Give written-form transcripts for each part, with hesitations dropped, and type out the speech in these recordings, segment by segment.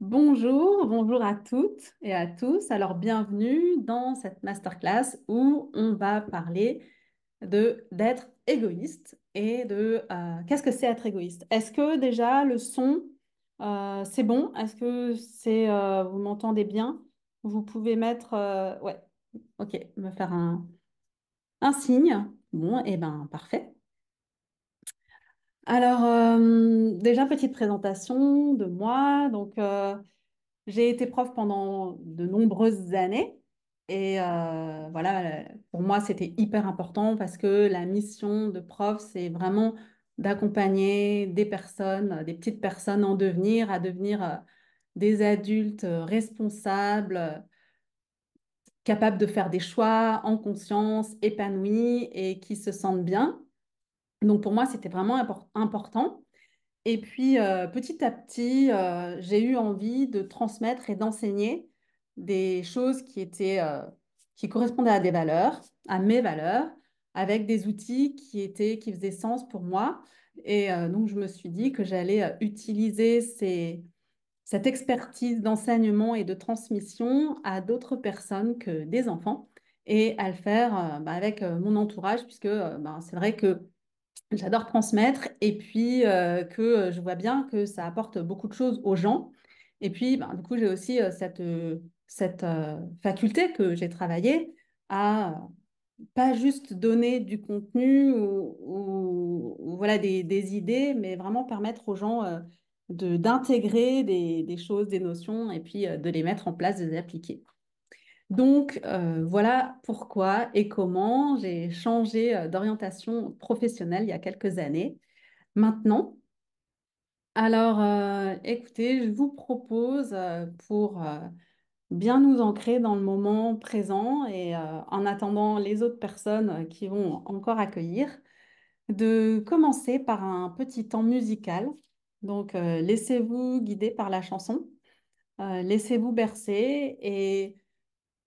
Bonjour, bonjour à toutes et à tous. Alors, bienvenue dans cette masterclass où on va parler de d'être égoïste et de qu'est-ce que c'est être égoïste. Est-ce que déjà le son, c'est bon? Est-ce que vous m'entendez bien? Vous pouvez mettre, ouais, ok, me faire un signe. Bon, et ben parfait. Alors, déjà, petite présentation de moi. J'ai été prof pendant de nombreuses années et voilà, pour moi, c'était hyper important parce que la mission de prof, c'est vraiment d'accompagner des personnes, des petites personnes en devenir, à devenir des adultes responsables, capables de faire des choix en conscience, épanouis et qui se sentent bien. Donc pour moi, c'était vraiment important. Et puis, petit à petit, j'ai eu envie de transmettre et d'enseigner des choses qui correspondaient à des valeurs, à mes valeurs, avec des outils qui faisaient sens pour moi. Et donc, je me suis dit que j'allais utiliser cette expertise d'enseignement et de transmission à d'autres personnes que des enfants et à le faire avec mon entourage, puisque c'est vrai que j'adore transmettre et puis que je vois bien que ça apporte beaucoup de choses aux gens. Et puis, ben, du coup, j'ai aussi cette faculté que j'ai travaillée à pas juste donner du contenu ou voilà des idées, mais vraiment permettre aux gens d'intégrer des choses, des notions et puis de les mettre en place, de les appliquer. Donc, voilà pourquoi et comment j'ai changé d'orientation professionnelle il y a quelques années. Maintenant, alors, écoutez, je vous propose pour bien nous ancrer dans le moment présent et en attendant les autres personnes qui vont encore accueillir, de commencer par un petit temps musical. Donc, laissez-vous guider par la chanson, laissez-vous bercer et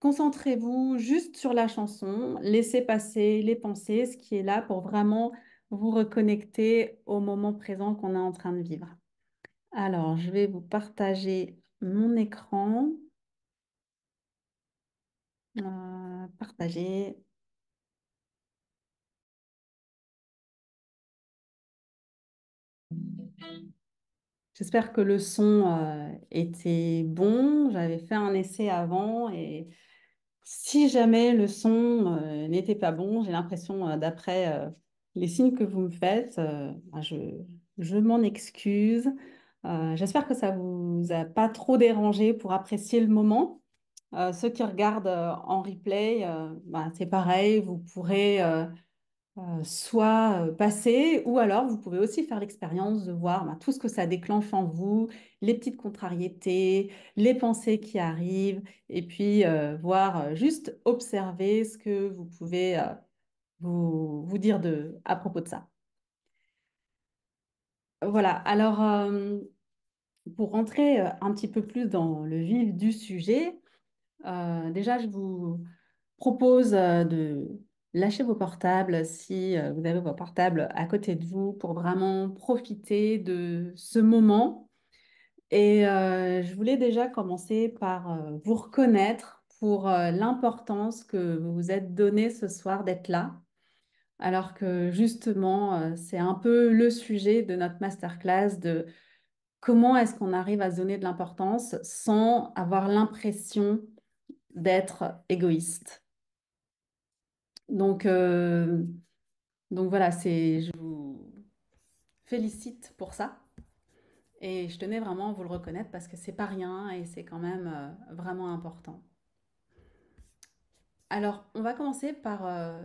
concentrez-vous juste sur la chanson, laissez passer les pensées, ce qui est là pour vraiment vous reconnecter au moment présent qu'on est en train de vivre. Alors, je vais vous partager mon écran. Partager. J'espère que le son était bon. J'avais fait un essai avant et si jamais le son n'était pas bon, j'ai l'impression, d'après les signes que vous me faites, je m'en excuse. J'espère que ça vous a pas trop dérangé pour apprécier le moment. Ceux qui regardent en replay, c'est pareil, vous pourrez soit passer, ou alors vous pouvez aussi faire l'expérience de voir tout ce que ça déclenche en vous, les petites contrariétés, les pensées qui arrivent, et puis voir, juste observer ce que vous pouvez vous dire à propos de ça. Voilà, alors pour rentrer un petit peu plus dans le vif du sujet, déjà je vous propose de lâcher vos portables si vous avez vos portables à côté de vous pour vraiment profiter de ce moment. Et je voulais déjà commencer par vous reconnaître pour l'importance que vous vous êtes donné ce soir d'être là. Alors que justement, c'est un peu le sujet de notre masterclass de comment est-ce qu'on arrive à se donner de l'importance sans avoir l'impression d'être égoïste. Donc, euh, Donc voilà, je vous félicite pour ça. Et je tenais vraiment à vous le reconnaître parce que c'est pas rien et c'est quand même vraiment important. Alors, on va commencer par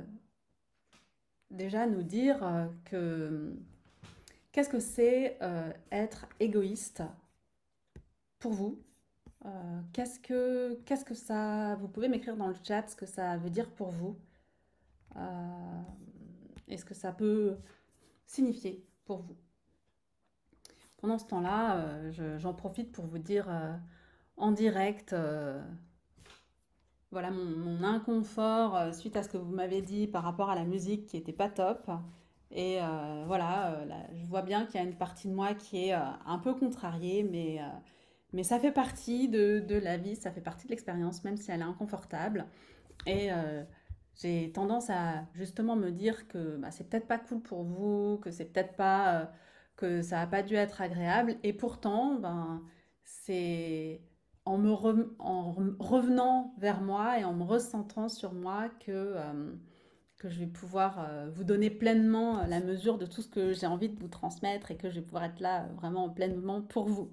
déjà nous dire que qu'est-ce que c'est être égoïste pour vous. Qu'est-ce que ça... Vous pouvez m'écrire dans le chat ce que ça veut dire pour vous euh, et ce que ça peut signifier pour vous. Pendant ce temps-là, j'en profite pour vous dire en direct, voilà mon inconfort suite à ce que vous m'avez dit par rapport à la musique qui n'était pas top. Et voilà, là, je vois bien qu'il y a une partie de moi qui est un peu contrariée, Mais ça fait partie de la vie, ça fait partie de l'expérience, même si elle est inconfortable. Et j'ai tendance à justement me dire que bah, c'est peut-être pas cool pour vous, que c'est peut-être pas, que ça n'a pas dû être agréable. Et pourtant, ben, c'est en revenant vers moi et en me recentrant sur moi que je vais pouvoir vous donner pleinement la mesure de tout ce que j'ai envie de vous transmettre et que je vais pouvoir être là vraiment pleinement pour vous.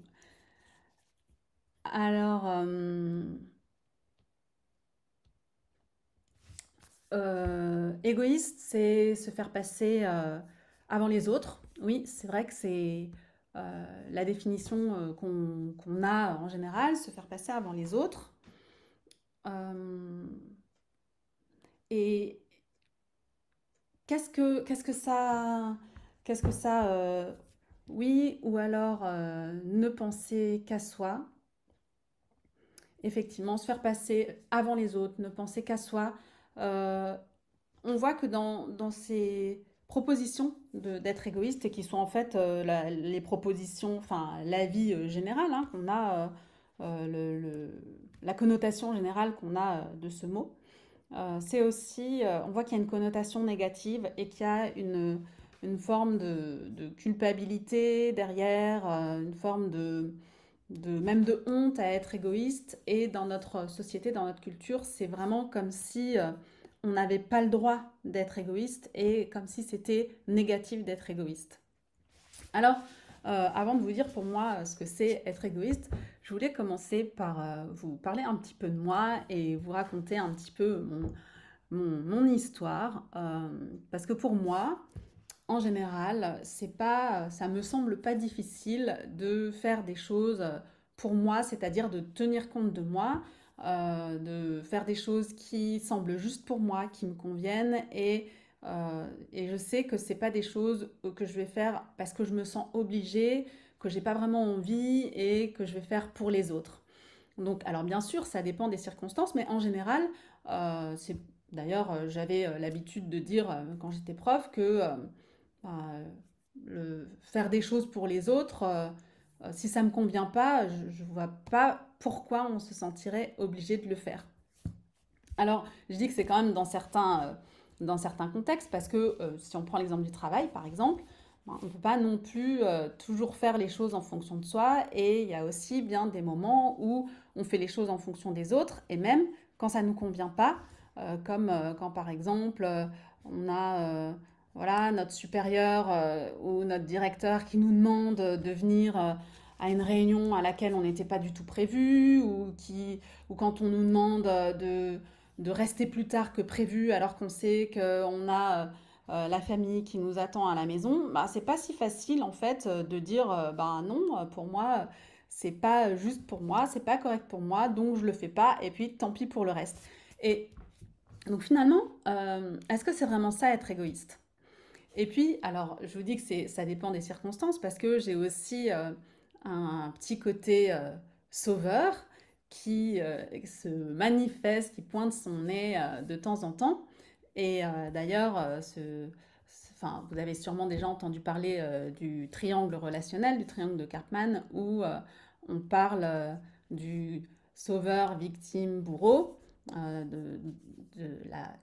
Alors, égoïste, c'est se faire passer avant les autres. Oui, c'est vrai que c'est la définition qu'on a en général, se faire passer avant les autres. Euh, et qu'est-ce que ça, oui, ou alors ne penser qu'à soi. Effectivement, se faire passer avant les autres, ne penser qu'à soi. Euh, on voit que dans ces propositions d'être égoïste, et qui sont en fait les propositions, enfin la vie générale, hein, qu'on a, la connotation générale qu'on a de ce mot, c'est aussi, on voit qu'il y a une connotation négative et qu'il y a une forme de culpabilité derrière, une forme même de honte à être égoïste. Et dans notre société, dans notre culture, c'est vraiment comme si on n'avait pas le droit d'être égoïste et comme si c'était négatif d'être égoïste. Alors, avant de vous dire pour moi ce que c'est être égoïste, je voulais commencer par vous parler un petit peu de moi et vous raconter un petit peu mon histoire. Parce que pour moi, en général, c'est pas, ça me semble pas difficile de faire des choses pour moi, c'est-à-dire de tenir compte de moi, de faire des choses qui semblent juste pour moi, qui me conviennent, et je sais que c'est pas des choses que je vais faire parce que je me sens obligée, que j'ai pas vraiment envie et que je vais faire pour les autres. Donc, alors bien sûr, ça dépend des circonstances, mais en général, c'est d'ailleurs, j'avais l'habitude de dire quand j'étais prof que euh, faire des choses pour les autres, si ça me convient pas, je vois pas pourquoi on se sentirait obligé de le faire. Alors, je dis que c'est quand même dans certains contextes, parce que si on prend l'exemple du travail, par exemple, ben, on ne peut pas non plus toujours faire les choses en fonction de soi, et il y a aussi bien des moments où on fait les choses en fonction des autres, et même quand ça ne nous convient pas, comme quand par exemple on a voilà, notre supérieur ou notre directeur qui nous demande de venir à une réunion à laquelle on n'était pas du tout prévu, ou quand on nous demande de rester plus tard que prévu alors qu'on sait qu'on a la famille qui nous attend à la maison, bah, c'est pas si facile en fait de dire bah non, pour moi, c'est pas juste pour moi, c'est pas correct pour moi, donc je le fais pas, et puis tant pis pour le reste. Et donc finalement, est-ce que c'est vraiment ça être égoïste? Et puis, alors, je vous dis que ça dépend des circonstances parce que j'ai aussi un petit côté sauveur qui se manifeste, qui pointe son nez de temps en temps. Et d'ailleurs, enfin, vous avez sûrement déjà entendu parler du triangle relationnel, du triangle de Karpman, où on parle du sauveur, victime, bourreau,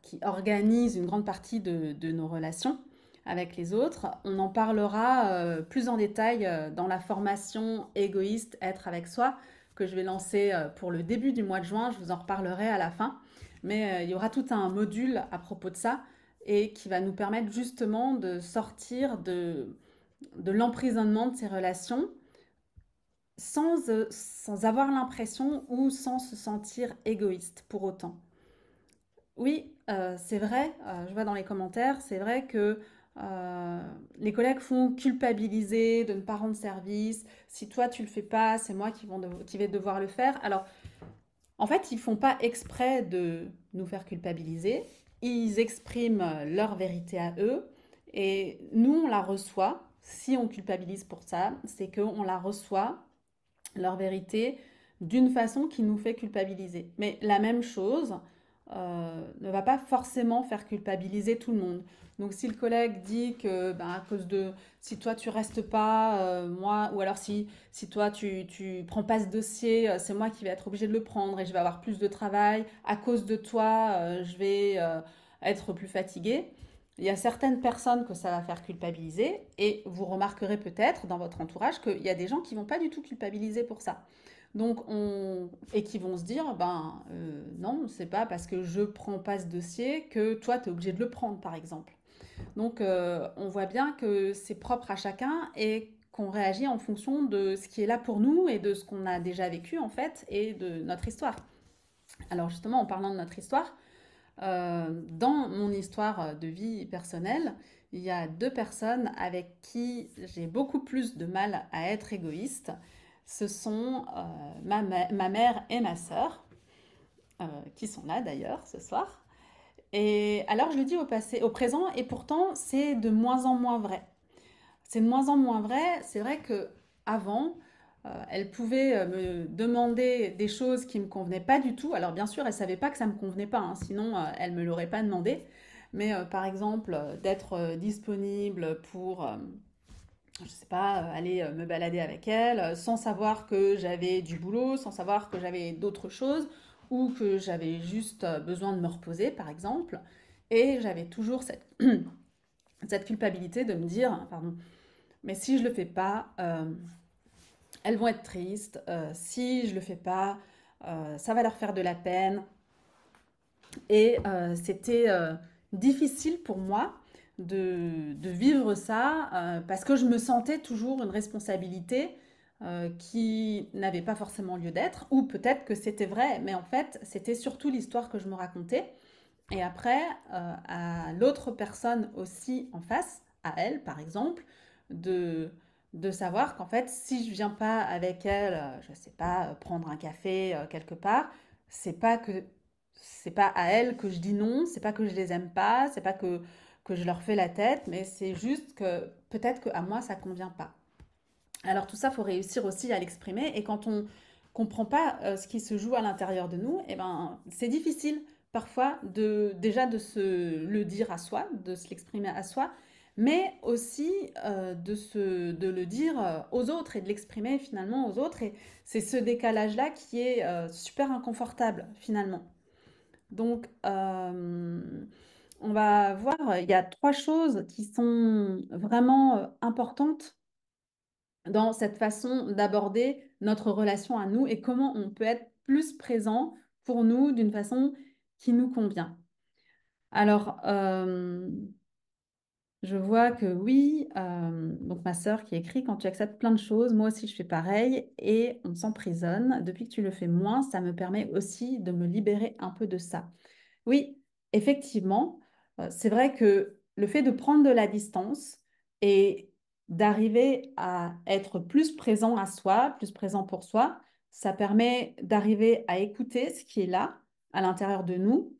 qui organise une grande partie de nos relations avec les autres. On en parlera plus en détail dans la formation égoïste, être avec soi, que je vais lancer pour le début du mois de juin. Je vous en reparlerai à la fin. Mais il y aura tout un module à propos de ça et qui va nous permettre justement de sortir de l'emprisonnement de ces relations sans avoir l'impression ou sans se sentir égoïste pour autant. Oui, c'est vrai, je vois dans les commentaires, c'est vrai que les collègues font culpabiliser de ne pas rendre service. Si toi tu le fais pas, c'est moi qui vais devoir le faire. Alors, en fait, ils font pas exprès de nous faire culpabiliser. Ils expriment leur vérité à eux et nous, on la reçoit. Si on culpabilise pour ça, c'est qu'on la reçoit, leur vérité, d'une façon qui nous fait culpabiliser. Mais la même chose ne va pas forcément faire culpabiliser tout le monde. Donc si le collègue dit que ben, à cause de si toi tu restes pas, moi ou alors si toi tu prends pas ce dossier, c'est moi qui vais être obligée de le prendre et je vais avoir plus de travail. À cause de toi, je vais être plus fatiguée. Il y a certaines personnes que ça va faire culpabiliser et vous remarquerez peut-être dans votre entourage qu'il y a des gens qui vont pas du tout culpabiliser pour ça. Et qui vont se dire, ben non, c'est pas parce que je prends pas ce dossier que toi, tu es obligé de le prendre, par exemple. On voit bien que c'est propre à chacun et qu'on réagit en fonction de ce qui est là pour nous et de ce qu'on a déjà vécu, en fait, et de notre histoire. Alors, justement, en parlant de notre histoire, dans mon histoire de vie personnelle, il y a deux personnes avec qui j'ai beaucoup plus de mal à être égoïste. Ce sont ma mère et ma sœur, qui sont là d'ailleurs ce soir. Et alors je le dis au passé, au présent, et pourtant c'est de moins en moins vrai. C'est de moins en moins vrai. C'est vrai que avant, elle pouvait me demander des choses qui me convenaient pas du tout. Alors bien sûr, elle savait pas que ça me convenait pas, hein, sinon elle me l'aurait pas demandé. Mais par exemple, d'être disponible pour, je sais pas, aller me balader avec elle, sans savoir que j'avais du boulot, sans savoir que j'avais d'autres choses, ou que j'avais juste besoin de me reposer, par exemple. Et j'avais toujours cette culpabilité de me dire, pardon, mais si je le fais pas, elles vont être tristes. Si je le fais pas, ça va leur faire de la peine. Et c'était difficile pour moi de vivre ça parce que je me sentais toujours une responsabilité qui n'avait pas forcément lieu d'être, ou peut-être que c'était vrai, mais en fait, c'était surtout l'histoire que je me racontais. Et après, à l'autre personne aussi en face, à elle par exemple, de, de savoir qu'en fait, si je viens pas avec elle, je sais pas, prendre un café quelque part, c'est pas que c'est pas à elle que je dis non, c'est pas que je les aime pas, c'est pas que je leur fais la tête, mais c'est juste que peut-être qu'à moi ça convient pas. Alors tout ça, faut réussir aussi à l'exprimer. Et quand on comprend pas ce qui se joue à l'intérieur de nous, eh ben, c'est difficile parfois déjà de se le dire à soi, de se l'exprimer à soi, mais aussi de le dire aux autres et de l'exprimer finalement aux autres. Et c'est ce décalage-là qui est super inconfortable finalement. On va voir, il y a trois choses qui sont vraiment importantes dans cette façon d'aborder notre relation à nous et comment on peut être plus présent pour nous d'une façon qui nous convient. Alors, je vois que oui, donc ma sœur qui écrit, quand tu acceptes plein de choses, moi aussi je fais pareil et on s'emprisonne. Depuis que tu le fais moins, ça me permet aussi de me libérer un peu de ça. Oui, effectivement, c'est vrai que le fait de prendre de la distance et d'arriver à être plus présent à soi, plus présent pour soi, ça permet d'arriver à écouter ce qui est là, à l'intérieur de nous,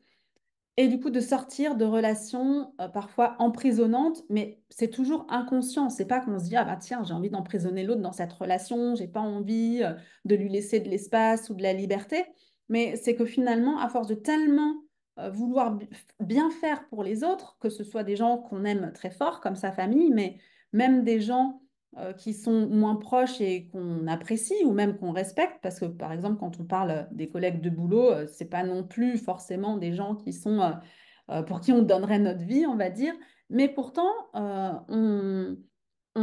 et du coup de sortir de relations parfois emprisonnantes, mais c'est toujours inconscient. C'est pas qu'on se dit, ah bah tiens, j'ai envie d'emprisonner l'autre dans cette relation, j'ai pas envie de lui laisser de l'espace ou de la liberté, mais c'est que finalement, à force de tellement vouloir bien faire pour les autres, que ce soit des gens qu'on aime très fort, comme sa famille, mais même des gens qui sont moins proches et qu'on apprécie ou même qu'on respecte, parce que par exemple, quand on parle des collègues de boulot, c'est pas non plus forcément des gens qui sont pour qui on donnerait notre vie, on va dire, mais pourtant, on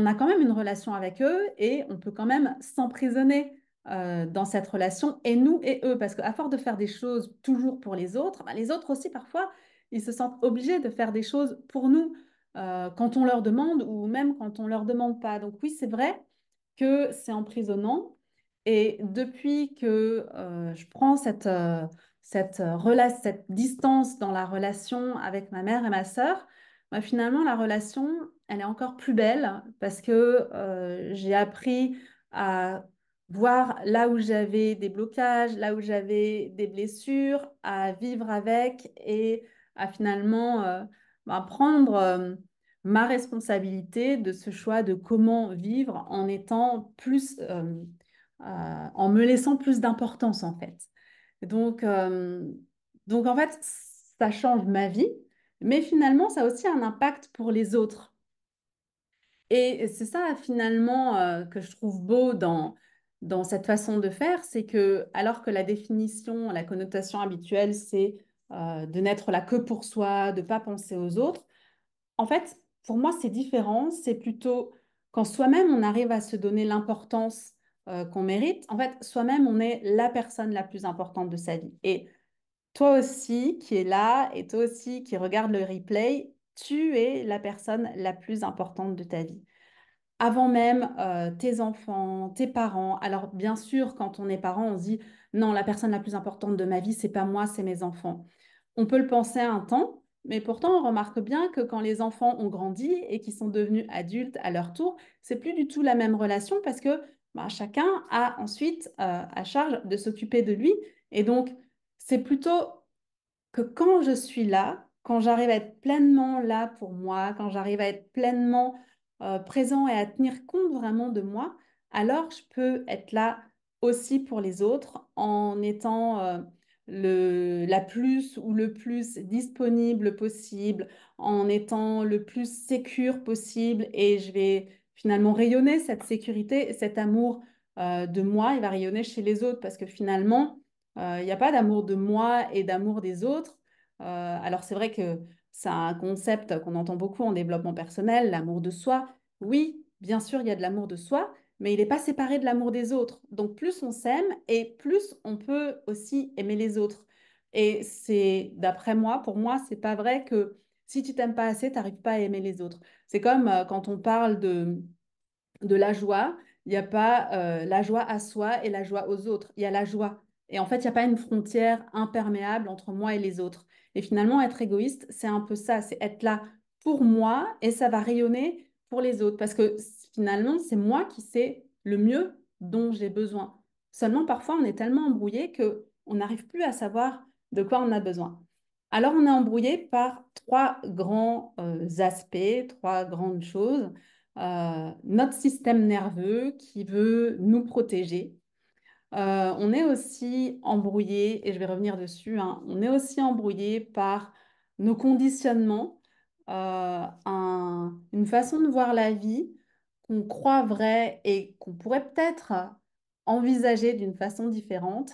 a quand même une relation avec eux et on peut quand même s'emprisonner dans cette relation, et nous et eux, parce qu'à force de faire des choses toujours pour les autres, bah, les autres aussi parfois, ils se sentent obligés de faire des choses pour nous quand on leur demande ou même quand on leur demande pas. Donc oui, c'est vrai que c'est emprisonnant. Et depuis que je prends cette distance dans la relation avec ma mère et ma sœur, bah, finalement, la relation, elle est encore plus belle parce que j'ai appris à voir là où j'avais des blocages, là où j'avais des blessures, à vivre avec et à finalement bah, prendre ma responsabilité de ce choix de comment vivre en étant plus, en me laissant plus d'importance en fait. Donc, euh, donc en fait, ça change ma vie, mais finalement, ça a aussi un impact pour les autres. Et c'est ça finalement que je trouve beau dans cette façon de faire, c'est que alors que la définition, la connotation habituelle, c'est de n'être là que pour soi, de ne pas penser aux autres, en fait, pour moi, c'est différent. C'est plutôt quand soi-même, on arrive à se donner l'importance qu'on mérite. En fait, soi-même, on est la personne la plus importante de sa vie. Et toi aussi qui es là et toi aussi qui regarde le replay, tu es la personne la plus importante de ta vie. Avant même tes enfants, tes parents. Alors bien sûr, quand on est parent, on se dit non, la personne la plus importante de ma vie, c'est pas moi, c'est mes enfants. On peut le penser un temps, mais pourtant on remarque bien que quand les enfants ont grandi et qu'ils sont devenus adultes à leur tour, c'est plus du tout la même relation parce que bah, chacun a ensuite à charge de s'occuper de lui. Et donc, c'est plutôt que quand je suis là, quand j'arrive à être pleinement là pour moi, quand j'arrive à être pleinement présent et à tenir compte vraiment de moi, alors je peux être là aussi pour les autres en étant la plus ou le plus disponible possible, en étant le plus sécure possible et je vais finalement rayonner cette sécurité, cet amour de moi, il va rayonner chez les autres parce que finalement, il n'y a pas d'amour de moi et d'amour des autres. Alors c'est vrai que c'est un concept qu'on entend beaucoup en développement personnel, l'amour de soi. Oui, bien sûr, il y a de l'amour de soi, mais il n'est pas séparé de l'amour des autres. Donc plus on s'aime et plus on peut aussi aimer les autres. Et c'est, d'après moi, pour moi, c'est pas vrai que si tu t'aimes pas assez, tu n'arrives pas à aimer les autres. C'est comme quand on parle de la joie, il n'y a pas la joie à soi et la joie aux autres. Il y a la joie. Et en fait, il n'y a pas une frontière imperméable entre moi et les autres. Et finalement, être égoïste, c'est un peu ça, c'est être là pour moi et ça va rayonner pour les autres. Parce que finalement, c'est moi qui sais le mieux dont j'ai besoin. Seulement, parfois, on est tellement embrouillé que on n'arrive plus à savoir de quoi on a besoin. Alors, on est embrouillé par trois grands aspects, trois grandes choses notre système nerveux qui veut nous protéger. On est aussi embrouillé, et je vais revenir dessus, hein, on est aussi embrouillé par nos conditionnements, une façon de voir la vie qu'on croit vraie et qu'on pourrait peut-être envisager d'une façon différente.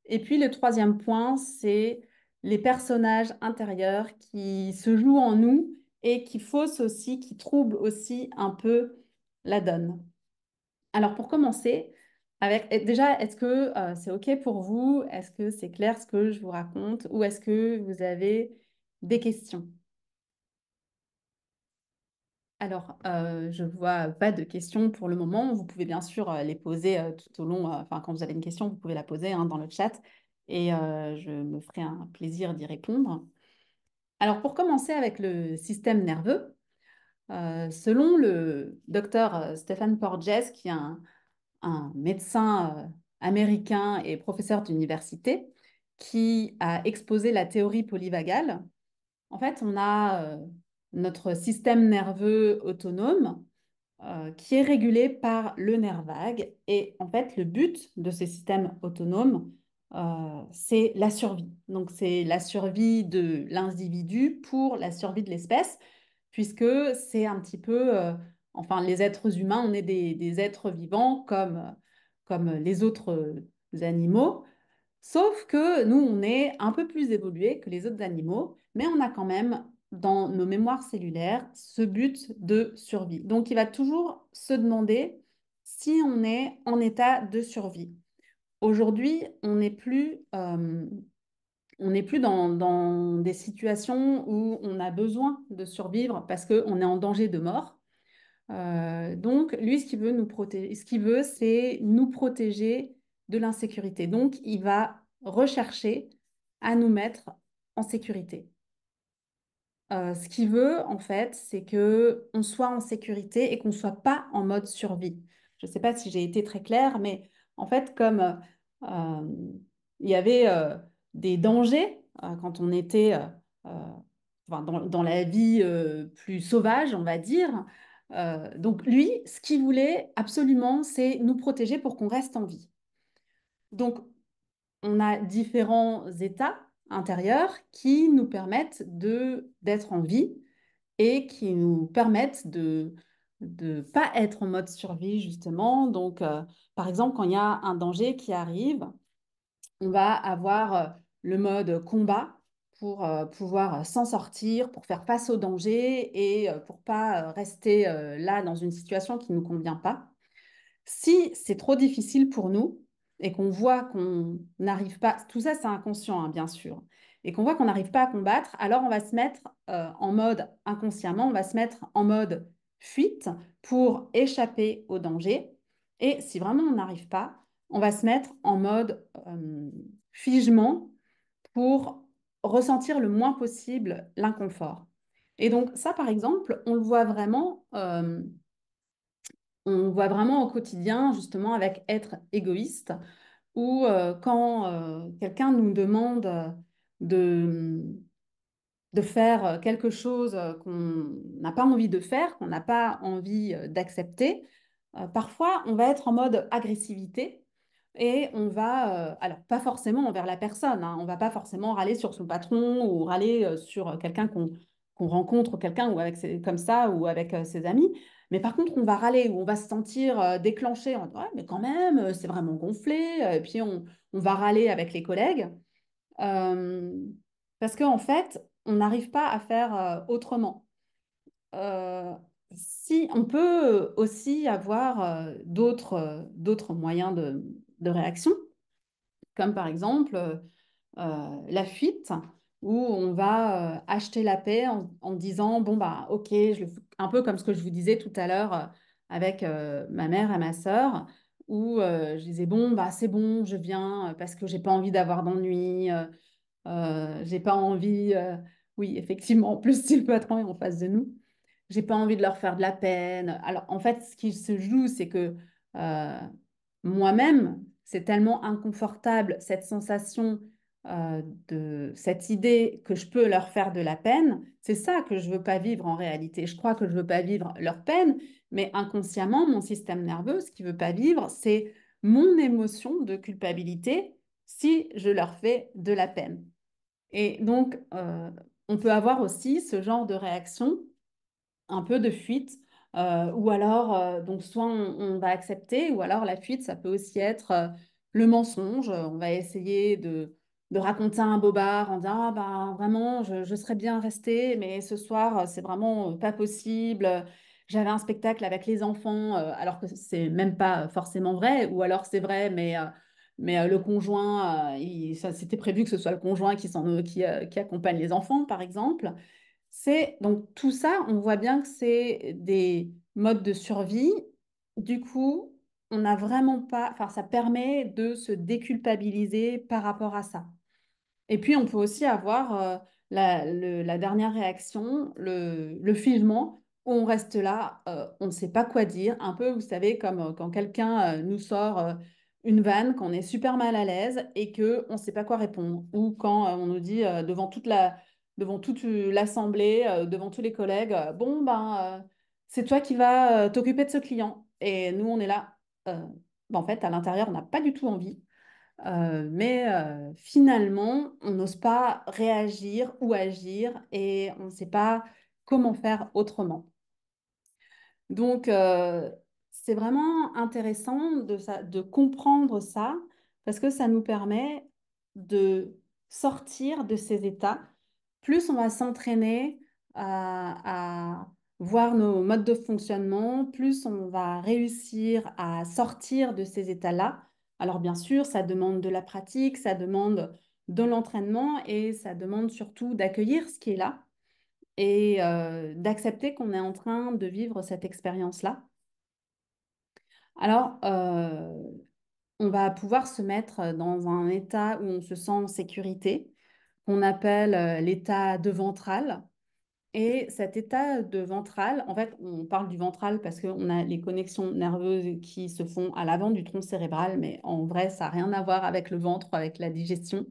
Et puis le troisième point, c'est les personnages intérieurs qui se jouent en nous et qui faussent aussi, qui troublent aussi un peu la donne. Alors pour commencer, déjà, est-ce que c'est OK pour vous? Est-ce que c'est clair ce que je vous raconte? Ou est-ce que vous avez des questions? Alors, je vois pas de questions pour le moment. Vous pouvez bien sûr les poser tout au long, enfin quand vous avez une question, vous pouvez la poser hein, dans le chat et je me ferai un plaisir d'y répondre. Alors pour commencer avec le système nerveux, selon le docteur Stephen Porges, qui est un médecin américain et professeur d'université qui a exposé la théorie polyvagale. En fait, on a notre système nerveux autonome qui est régulé par le nerf vague. Et en fait, le but de ces systèmes autonomes, c'est la survie. Donc, c'est la survie de l'individu pour la survie de l'espèce, puisque c'est un petit peu, enfin, les êtres humains, on est des êtres vivants comme les autres animaux. Sauf que nous, on est un peu plus évolués que les autres animaux, mais on a quand même dans nos mémoires cellulaires ce but de survie. Donc, il va toujours se demander si on est en état de survie. Aujourd'hui, on n'est plus dans des situations où on a besoin de survivre parce qu'on est en danger de mort. Donc, lui, ce qu'il veut nous protéger, ce qu'il veut, c'est nous protéger de l'insécurité. Donc, il va rechercher à nous mettre en sécurité. Ce qu'il veut, en fait, c'est que on soit en sécurité et qu'on ne soit pas en mode survie. Je ne sais pas si j'ai été très claire, mais en fait, comme euh, il y avait des dangers quand on était enfin, dans la vie plus sauvage, on va dire. Donc lui, ce qu'il voulait absolument, c'est nous protéger pour qu'on reste en vie. Donc, on a différents états intérieurs qui nous permettent d'être en vie et qui nous permettent de pas être en mode survie, justement. Donc, par exemple, quand il y a un danger qui arrive, on va avoir le mode combat pour pouvoir s'en sortir, pour faire face au danger et pour pas rester là dans une situation qui ne nous convient pas. Si c'est trop difficile pour nous et qu'on voit qu'on n'arrive pas, tout ça c'est inconscient hein, bien sûr, et qu'on voit qu'on n'arrive pas à combattre, alors on va se mettre en mode inconsciemment, on va se mettre en mode fuite pour échapper au danger. Et si vraiment on n'arrive pas, on va se mettre en mode figement pour ressentir le moins possible l'inconfort. Et donc ça, par exemple, on le voit vraiment au quotidien, justement, avec être égoïste, ou quand quelqu'un nous demande de, de faire quelque chose qu'on n'a pas envie de faire, qu'on n'a pas envie d'accepter, parfois on va être en mode agressivité et on va, alors pas forcément envers la personne, hein, on va pas forcément râler sur son patron ou râler sur quelqu'un qu'on rencontre, quelqu'un ou avec comme ça ou avec ses amis, mais par contre on va râler ou on va se sentir déclenché en disant ouais, mais quand même c'est vraiment gonflé, et puis on va râler avec les collègues. Euh, Parce qu'en fait, on n'arrive pas à faire autrement. Euh, Si, on peut aussi avoir d'autres moyens de réaction, comme par exemple la fuite, où on va acheter la paix en disant, bon, bah, ok, un peu comme ce que je vous disais tout à l'heure avec ma mère et ma sœur, où je disais, bon, bah, c'est bon, je viens parce que j'ai pas envie d'avoir d'ennui. J'ai pas envie, oui, effectivement, en plus, si le patron est en face de nous, j'ai pas envie de leur faire de la peine. Alors, en fait, ce qui se joue, c'est que euh, moi-même, c'est tellement inconfortable, cette sensation de cette idée que je peux leur faire de la peine. C'est ça que je veux pas vivre en réalité. Je crois que je veux pas vivre leur peine, mais inconsciemment, mon système nerveux, ce qu'il veut pas vivre, c'est mon émotion de culpabilité si je leur fais de la peine. Et donc, on peut avoir aussi ce genre de réaction, un peu de fuite, ou alors, donc soit on va accepter, ou alors la fuite, ça peut aussi être le mensonge. On va essayer de raconter un bobard en disant, ah bah vraiment, je serais bien restée, mais ce soir, c'est vraiment pas possible. J'avais un spectacle avec les enfants, alors que c'est même pas forcément vrai, ou alors c'est vrai, mais le conjoint, c'était prévu que ce soit le conjoint qui accompagne les enfants, par exemple. C'est donc tout ça, on voit bien que c'est des modes de survie. Du coup, on n'a vraiment pas, enfin, ça permet de se déculpabiliser par rapport à ça. Et puis, on peut aussi avoir la dernière réaction, le figement, où on reste là, on ne sait pas quoi dire. Un peu, vous savez, comme quand quelqu'un nous sort une vanne, qu'on est super mal à l'aise et qu'on ne sait pas quoi répondre. Ou quand on nous dit devant toute l'assemblée, devant tous les collègues, bon, ben, c'est toi qui vas t'occuper de ce client. Et nous, on est là. Ben, en fait, à l'intérieur, on n'a pas du tout envie. Mais finalement, on n'ose pas réagir ou agir et on ne sait pas comment faire autrement. Donc, c'est vraiment intéressant de comprendre ça parce que ça nous permet de sortir de ces états. Plus on va s'entraîner à voir nos modes de fonctionnement, plus on va réussir à sortir de ces états-là. Alors, bien sûr, ça demande de la pratique, ça demande de l'entraînement et ça demande surtout d'accueillir ce qui est là et d'accepter qu'on est en train de vivre cette expérience-là. Alors, on va pouvoir se mettre dans un état où on se sent en sécurité, qu'on appelle l'état de ventral. Et cet état de ventral, en fait, on parle du ventral parce qu'on a les connexions nerveuses qui se font à l'avant du tronc cérébral, mais en vrai, ça n'a rien à voir avec le ventre, avec la digestion,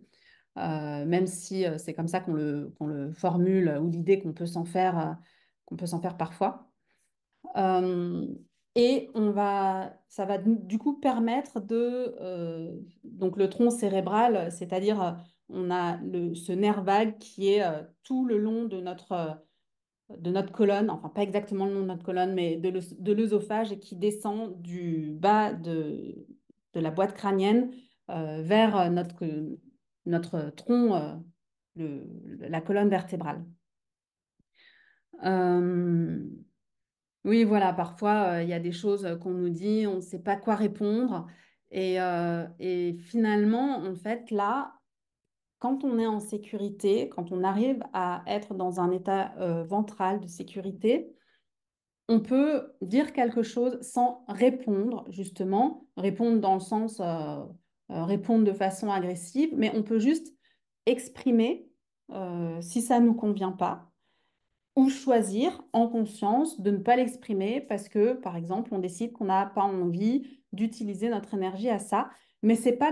même si c'est comme ça qu'on le formule, ou l'idée qu'on peut s'en faire parfois. Euh, et ça va du coup permettre donc le tronc cérébral, c'est-à-dire on a ce nerf vague qui est tout le long de de notre colonne, enfin pas exactement le nom de notre colonne, mais de l'œsophage et qui descend du bas de la boîte crânienne vers notre tronc, la colonne vertébrale. Euh, oui, voilà, parfois il y a des choses qu'on nous dit, on ne sait pas quoi répondre. Et finalement, en fait, là, quand on est en sécurité, quand on arrive à être dans un état ventral de sécurité, on peut dire quelque chose sans répondre, justement, répondre dans le sens répondre de façon agressive, mais on peut juste exprimer si ça ne nous convient pas ou choisir en conscience de ne pas l'exprimer parce que, par exemple, on décide qu'on n'a pas envie d'utiliser notre énergie à ça, mais c'est pas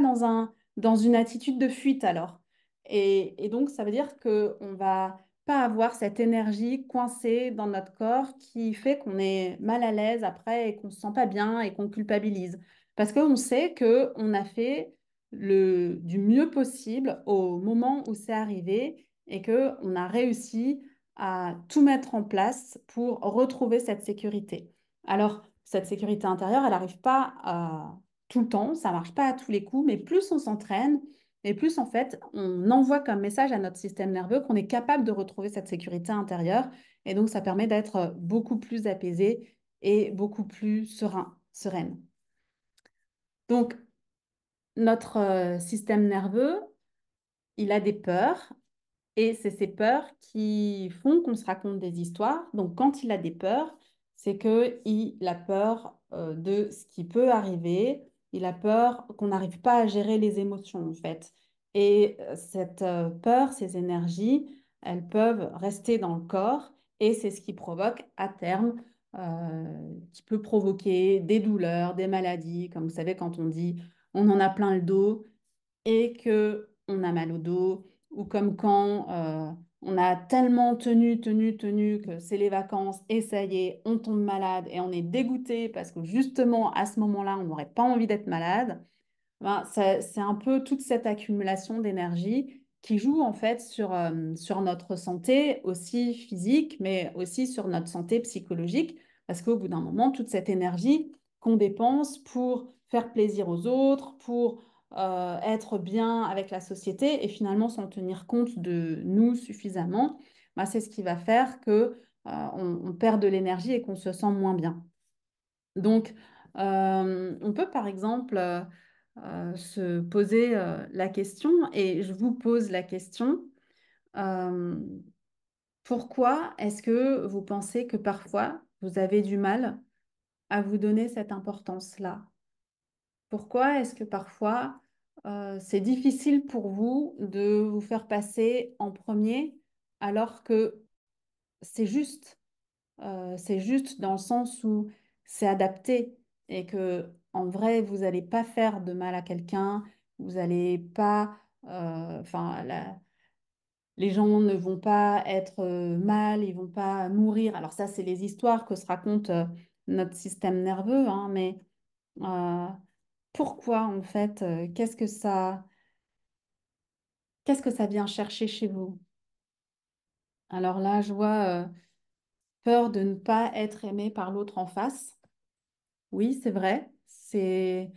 dans une attitude de fuite alors. Et donc, ça veut dire qu'on va pas avoir cette énergie coincée dans notre corps qui fait qu'on est mal à l'aise après et qu'on se sent pas bien et qu'on culpabilise. Parce qu'on sait qu'on a fait du mieux possible au moment où c'est arrivé et qu'on a réussi à tout mettre en place pour retrouver cette sécurité. Alors, cette sécurité intérieure, elle n'arrive pas tout le temps, ça ne marche pas à tous les coups, mais plus on s'entraîne, et plus en fait, on envoie comme message à notre système nerveux qu'on est capable de retrouver cette sécurité intérieure. Et donc, ça permet d'être beaucoup plus apaisé et beaucoup plus sereine. Donc, notre système nerveux, il a des peurs. Et c'est ces peurs qui font qu'on se raconte des histoires. Donc, quand il a des peurs, c'est qu'il a peur de ce qui peut arriver. Il a peur qu'on n'arrive pas à gérer les émotions, en fait. Et cette peur, ces énergies, elles peuvent rester dans le corps et c'est ce qui provoque à terme, qui peut provoquer des douleurs, des maladies. Comme vous savez, quand on dit on en a plein le dos, et que on a mal au dos, ou comme quand on a tellement tenu que c'est les vacances et ça y est, on tombe malade et on est dégoûté parce que justement à ce moment-là, on n'aurait pas envie d'être malade. Ben, c'est un peu toute cette accumulation d'énergie qui joue en fait sur notre santé aussi physique, mais aussi sur notre santé psychologique, parce qu'au bout d'un moment, toute cette énergie qu'on dépense pour faire plaisir aux autres, pour être bien avec la société et finalement sans tenir compte de nous suffisamment, ben, c'est ce qui va faire que on perd de l'énergie et qu'on se sent moins bien. Donc, on peut par exemple se poser la question, et je vous pose la question, euh, pourquoi est-ce que vous pensez que parfois vous avez du mal à vous donner cette importance-là? Pourquoi est-ce que parfois c'est difficile pour vous de vous faire passer en premier alors que c'est juste? C'est juste dans le sens où c'est adapté et que en vrai, vous n'allez pas faire de mal à quelqu'un, vous n'allez pas, enfin, les gens ne vont pas être mal, ils vont pas mourir. Alors ça, c'est les histoires que se raconte notre système nerveux, hein, mais euh, pourquoi en fait, qu'est-ce que ça vient chercher chez vous? Alors là, je vois peur de ne pas être aimé par l'autre en face. Oui, c'est vrai. C'est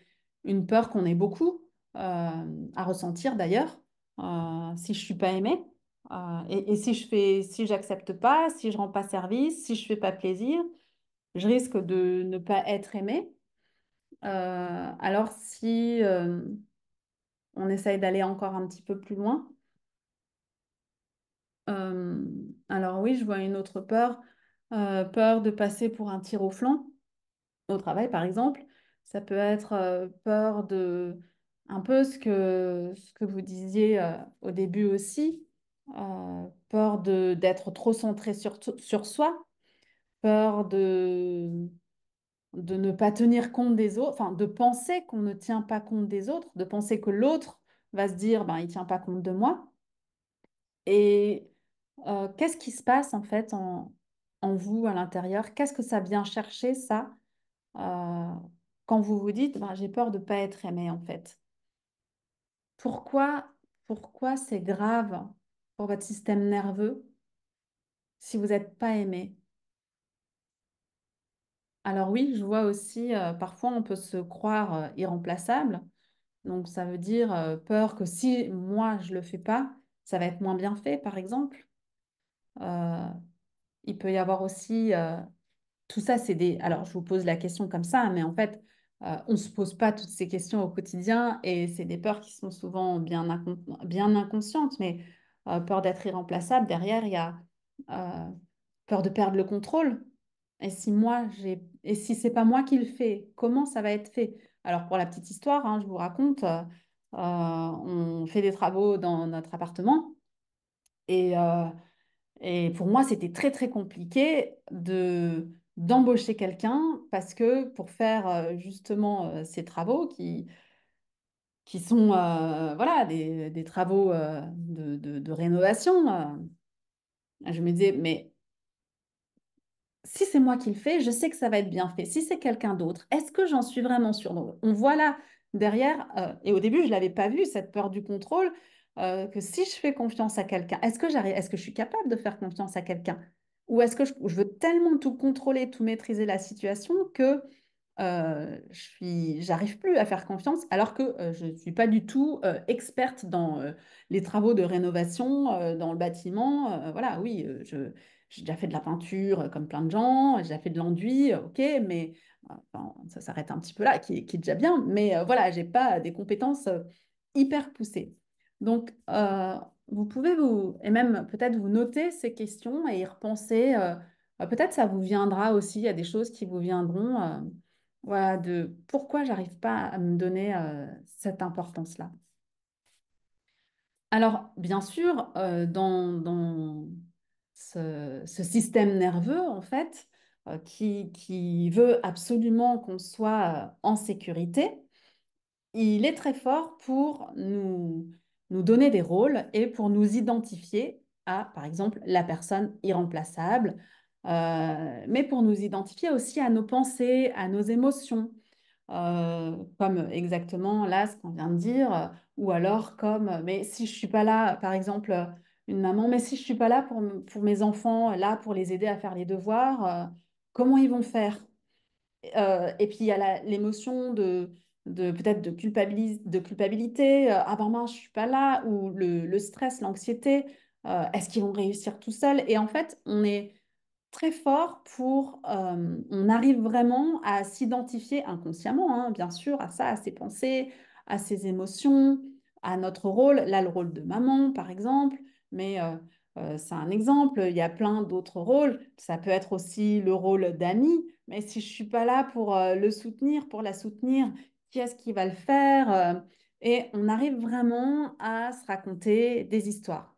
une peur qu'on est beaucoup à ressentir d'ailleurs. Si je suis pas aimée et si j'accepte pas, si je rends pas service, si je fais pas plaisir, je risque de ne pas être aimée. Alors si on essaye d'aller encore un petit peu plus loin, euh, alors oui, je vois une autre peur, peur de passer pour un tir au flanc. Au travail, par exemple, ça peut être peur de un peu ce que vous disiez au début aussi, peur d'être trop centré sur soi, peur de ne pas tenir compte des autres, enfin de penser qu'on ne tient pas compte des autres, de penser que l'autre va se dire, ben, il ne tient pas compte de moi. Et qu'est-ce qui se passe en fait en vous à l'intérieur? Qu'est-ce que ça vient chercher, ça? euh, quand vous vous dites, ben, j'ai peur de ne pas être aimé, en fait. Pourquoi, pourquoi c'est grave pour votre système nerveux si vous n'êtes pas aimé? Alors oui, je vois aussi, parfois on peut se croire irremplaçable. Donc ça veut dire peur que si moi je le fais pas, ça va être moins bien fait, par exemple. Euh, il peut y avoir aussi tout ça, c'est des... Alors, je vous pose la question comme ça, mais en fait, on ne se pose pas toutes ces questions au quotidien et c'est des peurs qui sont souvent bien inconscientes, mais peur d'être irremplaçable, derrière, il y a euh, peur de perdre le contrôle. Et si c'est pas moi qui le fais, comment ça va être fait? Alors, pour la petite histoire, hein, je vous raconte, on fait des travaux dans notre appartement et et pour moi, c'était très, très compliqué d'embaucher quelqu'un parce que pour faire justement ces travaux qui sont voilà, des travaux de rénovation, je me disais, mais si c'est moi qui le fais, je sais que ça va être bien fait. Si c'est quelqu'un d'autre, est-ce que j'en suis vraiment sûre? Donc, on voit là derrière, et au début, je ne l'avais pas vu, cette peur du contrôle, que si je fais confiance à quelqu'un, est-ce que je suis capable de faire confiance à quelqu'un? Ou est-ce que je veux tellement tout contrôler, tout maîtriser la situation que j'arrive plus à faire confiance alors que je ne suis pas du tout experte dans les travaux de rénovation dans le bâtiment. Voilà, oui, j'ai déjà fait de la peinture comme plein de gens, j'ai déjà fait de l'enduit, ok, mais enfin, ça s'arrête un petit peu là, qui est déjà bien, mais voilà, j'ai pas des compétences hyper poussées. Donc, vous pouvez et même peut-être vous noter ces questions et y repenser. Peut-être ça vous viendra aussi, il y a des choses qui vous viendront. Voilà, de pourquoi j'arrive pas à me donner cette importance-là. Alors, bien sûr, dans ce système nerveux, en fait, qui veut absolument qu'on soit en sécurité, il est très fort pour nous donner des rôles et pour nous identifier à, par exemple, la personne irremplaçable, mais pour nous identifier aussi à nos pensées, à nos émotions comme exactement là ce qu'on vient de dire, ou alors comme, mais si je suis pas là, par exemple, une maman, mais si je suis pas là pour mes enfants, là pour les aider à faire les devoirs, comment ils vont faire? Et puis il y a l'émotion de peut-être de culpabilité, ah ben mince, je suis pas là, ou le stress, l'anxiété, est-ce qu'ils vont réussir tout seuls? Et en fait, on est très fort on arrive vraiment à s'identifier inconsciemment, hein, bien sûr, à ça, à ses pensées, à ses émotions, à notre rôle, là, le rôle de maman, par exemple, mais c'est un exemple, il y a plein d'autres rôles, ça peut être aussi le rôle d'ami, mais si je suis pas là pour le soutenir, pour la soutenir, qui est-ce qui va le faire? Et on arrive vraiment à se raconter des histoires.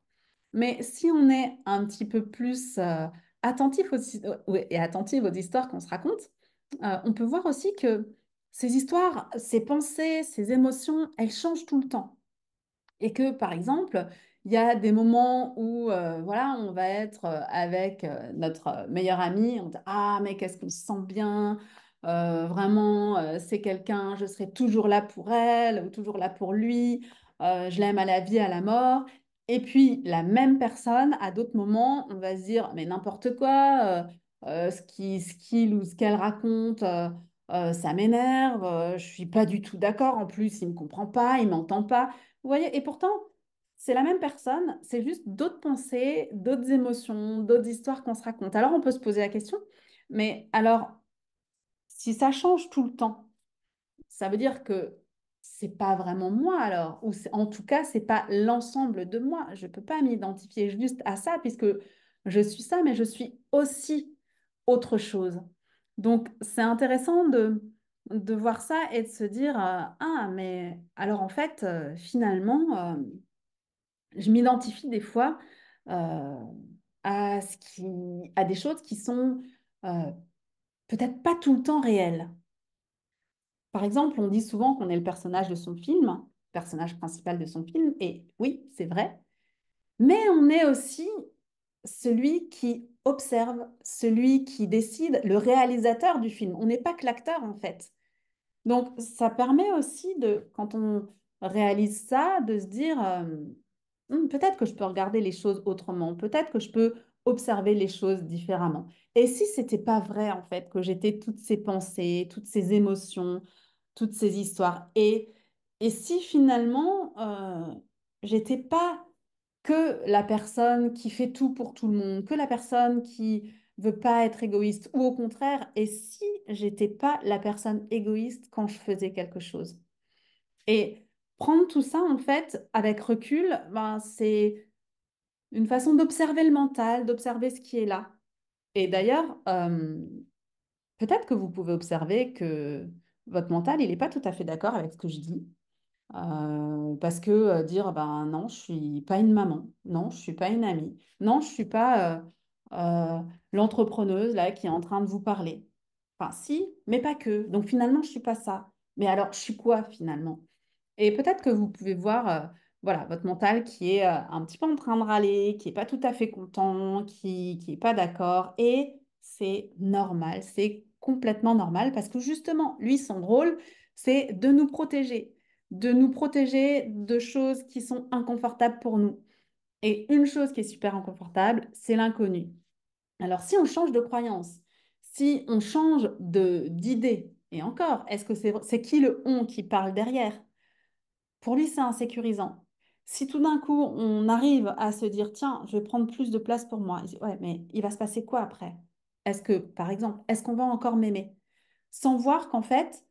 Mais si on est un petit peu plus attentif ouais, et attentive aux histoires qu'on se raconte, on peut voir aussi que ces histoires, ces pensées, ces émotions, elles changent tout le temps. Et que, par exemple, il y a des moments où voilà, on va être avec notre meilleur ami, on dit, ah, mais qu'est-ce qu'on se sent bien, vraiment, c'est quelqu'un, je serai toujours là pour elle ou toujours là pour lui, je l'aime à la vie, à la mort. Et puis, la même personne, à d'autres moments, on va se dire, mais n'importe quoi, ce qu'il ou ce qu'elle raconte. Ça m'énerve, je suis pas du tout d'accord. En plus, il me comprend pas, il m'entend pas. Vous voyez, et pourtant, c'est la même personne, c'est juste d'autres pensées, d'autres émotions, d'autres histoires qu'on se raconte. Alors, on peut se poser la question, mais alors, si ça change tout le temps, ça veut dire que c'est pas vraiment moi alors, ou en tout cas, c'est pas l'ensemble de moi. Je peux pas m'identifier juste à ça puisque je suis ça, mais je suis aussi autre chose. Donc, c'est intéressant de voir ça et de se dire, ah, mais alors en fait, finalement, je m'identifie des fois euh, à des choses qui sont euh, peut-être pas tout le temps réelles. Par exemple, on dit souvent qu'on est le personnage de son film, personnage principal de son film, et oui, c'est vrai, mais on est aussi celui qui observe, celui qui décide, le réalisateur du film. On n'est pas que l'acteur en fait. Donc, ça permet aussi quand on réalise ça, de se dire, peut-être que je peux regarder les choses autrement, peut-être que je peux observer les choses différemment. Et si c'était pas vrai, en fait, que j'étais toutes ces pensées, toutes ces émotions, toutes ces histoires, et si finalement, j'étais pas que la personne qui fait tout pour tout le monde, que la personne qui veut pas être égoïste, ou au contraire, et si j'étais pas la personne égoïste quand je faisais quelque chose. Et prendre tout ça, en fait, avec recul, ben, c'est une façon d'observer le mental, d'observer ce qui est là. Et d'ailleurs, peut-être que vous pouvez observer que votre mental, il n'est pas tout à fait d'accord avec ce que je dis. Parce que dire, ben non, je suis pas une maman, non, je suis pas une amie, non, je suis pas l'entrepreneuse là qui est en train de vous parler. Enfin, si, mais pas que. Donc finalement, je suis pas ça. Mais alors, je suis quoi finalement? Et peut-être que vous pouvez voir, voilà, votre mental qui est un petit peu en train de râler, qui est pas tout à fait content, qui est pas d'accord. Et c'est normal, c'est complètement normal parce que justement, lui, son rôle, c'est de nous protéger de choses qui sont inconfortables pour nous. Et une chose qui est super inconfortable, c'est l'inconnu. Alors, si on change de croyance, si on change de d'idée, et encore, est-ce que c'est qui le on qui parle derrière? Pour lui, c'est insécurisant. Si tout d'un coup, on arrive à se dire, tiens, je vais prendre plus de place pour moi, il dit, ouais, mais il va se passer quoi après? Est-ce que, par exemple, est-ce qu'on va encore m'aimer? Sans voir qu'en fait,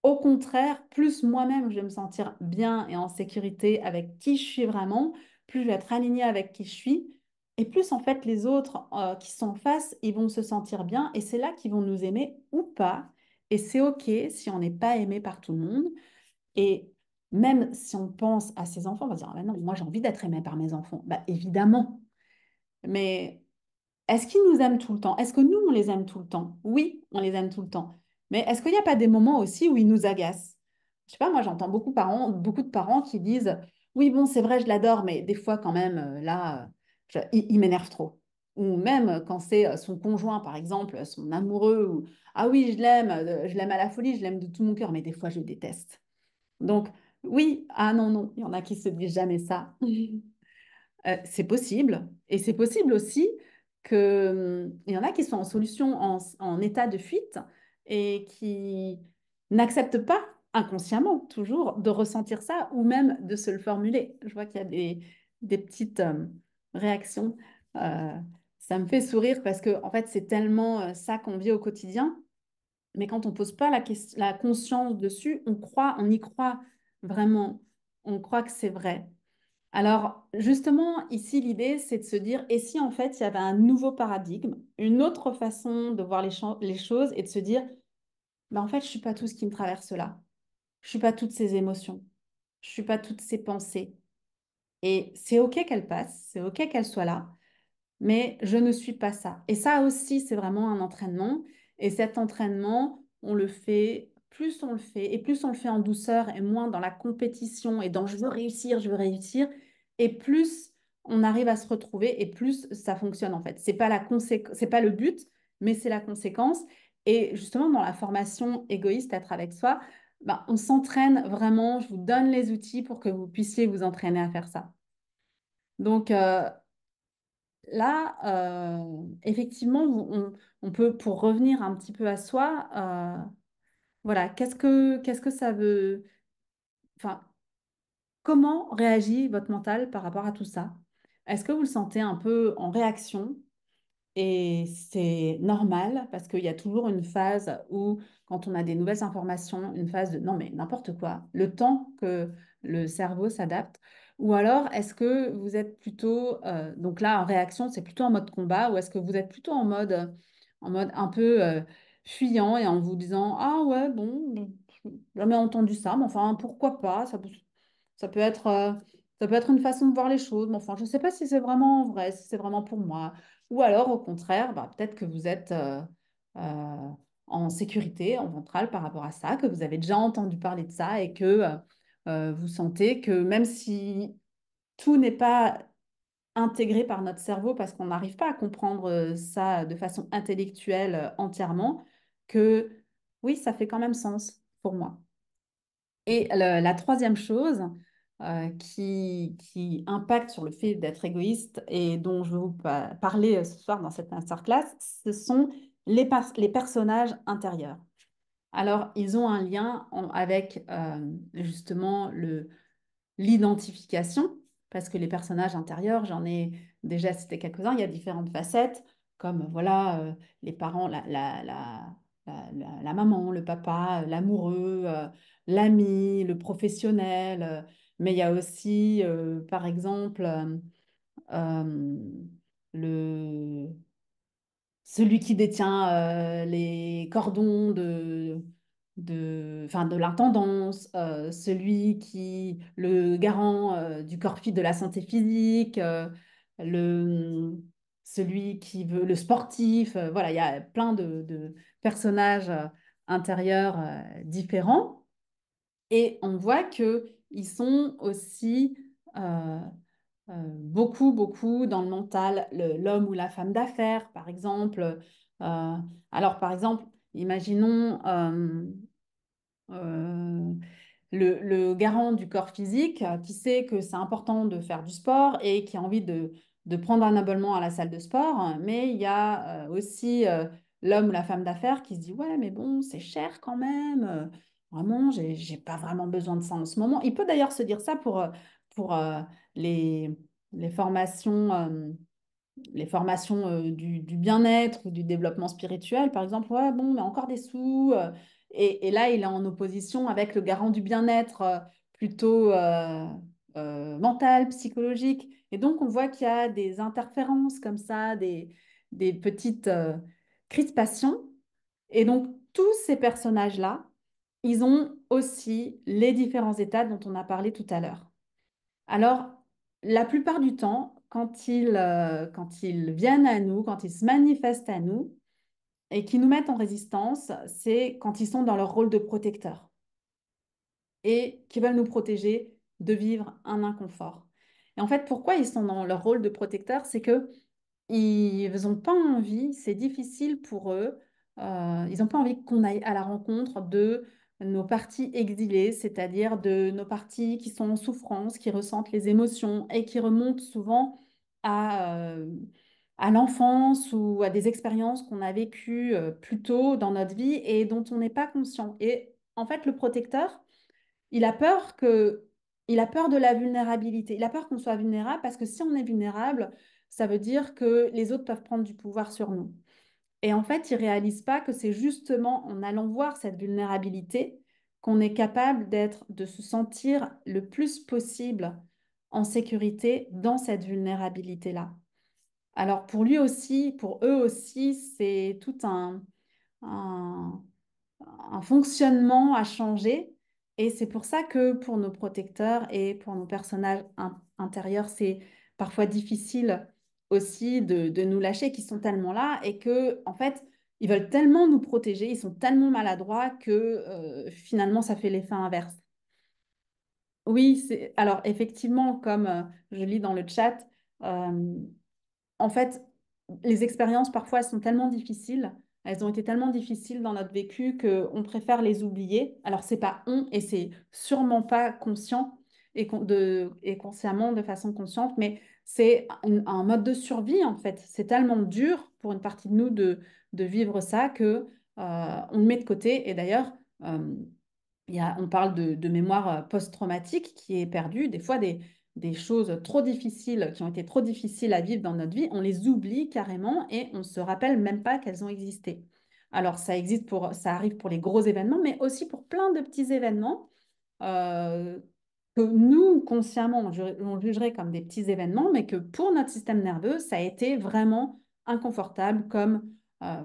au contraire, plus moi-même je vais me sentir bien et en sécurité avec qui je suis vraiment, plus je vais être alignée avec qui je suis, et plus en fait les autres qui sont en face, ils vont se sentir bien, et c'est là qu'ils vont nous aimer ou pas. Et c'est OK si on n'est pas aimé par tout le monde. Et même si on pense à ses enfants, on va dire, ah ben non, moi j'ai envie d'être aimé par mes enfants. Bah, évidemment. Mais est-ce qu'ils nous aiment tout le temps? Est-ce que nous, on les aime tout le temps? Oui, on les aime tout le temps. Mais est-ce qu'il n'y a pas des moments aussi où ils nous agacent? Je sais pas, moi j'entends beaucoup de parents qui disent, oui, bon, c'est vrai, je l'adore, mais des fois quand même, là, il m'énerve trop. Ou même quand c'est son conjoint, par exemple, son amoureux, ou, ah oui, je l'aime à la folie, je l'aime de tout mon cœur, mais des fois je le déteste. Donc, oui, ah non, non, il y en a qui se disent jamais ça. C'est possible. Et c'est possible aussi que, il y en a qui sont en solution, en état de fuite et qui n'acceptent pas inconsciemment, toujours, de ressentir ça ou même de se le formuler. Je vois qu'il y a des petites réactions. Euh, Ça me fait sourire parce que, en fait, c'est tellement ça qu'on vit au quotidien. Mais quand on ne pose pas la conscience dessus, on y croit vraiment. On croit que c'est vrai. Alors, justement, ici, l'idée, c'est de se dire, et si en fait, il y avait un nouveau paradigme, une autre façon de voir les choses et de se dire, ben, en fait, je ne suis pas tout ce qui me traverse là. Je ne suis pas toutes ces émotions. Je ne suis pas toutes ces pensées. Et c'est OK qu'elles passent, c'est OK qu'elles soient là, mais je ne suis pas ça. Et ça aussi, c'est vraiment un entraînement. Et cet entraînement, on le fait, plus on le fait, et plus on le fait en douceur et moins dans la compétition et dans je veux réussir, et plus on arrive à se retrouver et plus ça fonctionne en fait. C'est pas le but, mais c'est la conséquence. Et justement, dans la formation égoïste, être avec soi, ben, on s'entraîne vraiment, je vous donne les outils pour que vous puissiez vous entraîner à faire ça. Donc, là, effectivement, on peut, pour revenir un petit peu à soi, voilà, qu'est-ce que ça veut, enfin, comment réagit votre mental par rapport à tout ça? Est-ce que vous le sentez un peu en réaction? Et c'est normal parce qu'il y a toujours une phase où, quand on a des nouvelles informations, une phase de non, mais n'importe quoi, le temps que le cerveau s'adapte. Ou alors, est-ce que vous êtes plutôt, donc là, en réaction, c'est plutôt en mode combat, ou est-ce que vous êtes plutôt en mode un peu fuyant et en vous disant, ah ouais, bon, j'ai jamais entendu ça, mais enfin, pourquoi pas? Ça peut être, ça peut être une façon de voir les choses, mais enfin, je ne sais pas si c'est vraiment vrai, si c'est vraiment pour moi. Ou alors, au contraire, bah, peut-être que vous êtes euh, en sécurité, en ventrale par rapport à ça, que vous avez déjà entendu parler de ça et que vous sentez que même si tout n'est pas intégré par notre cerveau parce qu'on n'arrive pas à comprendre ça de façon intellectuelle entièrement, que oui, ça fait quand même sens pour moi. Et la troisième chose, qui impactent sur le fait d'être égoïste et dont je vais vous parler ce soir dans cette masterclass, ce sont les personnages intérieurs. Alors, ils ont un lien avec justement l'identification, parce que les personnages intérieurs, j'en ai déjà cité quelques-uns, il y a différentes facettes, comme voilà, les parents, la maman, le papa, l'amoureux, l'ami, le professionnel, mais il y a aussi, par exemple, euh, le celui qui détient les cordons enfin, de l'intendance, le garant du de la santé physique, le, celui qui veut, le sportif. Voilà, il y a plein de personnages intérieurs différents. Et on voit qu'ils sont aussi beaucoup dans le mental, l'homme ou la femme d'affaires, par exemple. Euh, alors, par exemple, imaginons euh, le garant du corps physique qui sait que c'est important de faire du sport et qui a envie de prendre un abonnement à la salle de sport, mais il y a aussi l'homme ou la femme d'affaires qui se dit, ouais, mais bon, c'est cher quand même. Vraiment, j'ai pas vraiment besoin de ça en ce moment. Il peut d'ailleurs se dire ça pour les, les formations. Les formations du bien-être ou du développement spirituel, par exemple, ouais, bon, mais encore des sous. Et là, il est en opposition avec le garant du bien-être plutôt mental, psychologique. Et donc, on voit qu'il y a des interférences comme ça, des petites crispations. Et donc, tous ces personnages-là, ils ont aussi les différents états dont on a parlé tout à l'heure. Alors, la plupart du temps, quand ils viennent à nous, quand ils se manifestent à nous et qui nous mettent en résistance, c'est quand ils sont dans leur rôle de protecteur et qui veulent nous protéger de vivre un inconfort. Et en fait, pourquoi ils sont dans leur rôle de protecteur? C'est que ils n'ont pas envie, c'est difficile pour eux, ils n'ont pas envie qu'on aille à la rencontre de nos parties exilées, c'est-à-dire de nos parties qui sont en souffrance, qui ressentent les émotions et qui remontent souvent à, euh, à l'enfance ou à des expériences qu'on a vécues plus tôt dans notre vie et dont on n'est pas conscient. Et en fait, le protecteur, il a peur il a peur de la vulnérabilité. Il a peur qu'on soit vulnérable parce que si on est vulnérable, ça veut dire que les autres peuvent prendre du pouvoir sur nous. Et en fait, il réalise pas que c'est justement en allant voir cette vulnérabilité qu'on est capable de se sentir le plus possible en sécurité dans cette vulnérabilité-là. Alors pour lui aussi, pour eux aussi, c'est tout un, un fonctionnement à changer. Et c'est pour ça que pour nos protecteurs et pour nos personnages intérieurs, c'est parfois difficile aussi de nous lâcher, qui sont tellement là et que, en fait, ils veulent tellement nous protéger, ils sont tellement maladroits que finalement, ça fait l'effet inverse. Oui, alors effectivement, comme je lis dans le chat, euh, en fait, les expériences, parfois, elles sont tellement difficiles, elles ont été tellement difficiles dans notre vécu qu'on préfère les oublier. Alors, c'est pas on, et c'est sûrement pas conscient et consciemment, de façon consciente, mais c'est un mode de survie, en fait. C'est tellement dur pour une partie de nous de vivre ça que on le met de côté. Et d'ailleurs, euh, on parle de mémoire post-traumatique qui est perdue. Des fois, des choses trop difficiles, qui ont été trop difficiles à vivre dans notre vie, on les oublie carrément et on ne se rappelle même pas qu'elles ont existé. Alors, ça arrive pour les gros événements, mais aussi pour plein de petits événements euh, que nous, consciemment, on jugerait comme des petits événements, mais que pour notre système nerveux, ça a été vraiment inconfortable, comme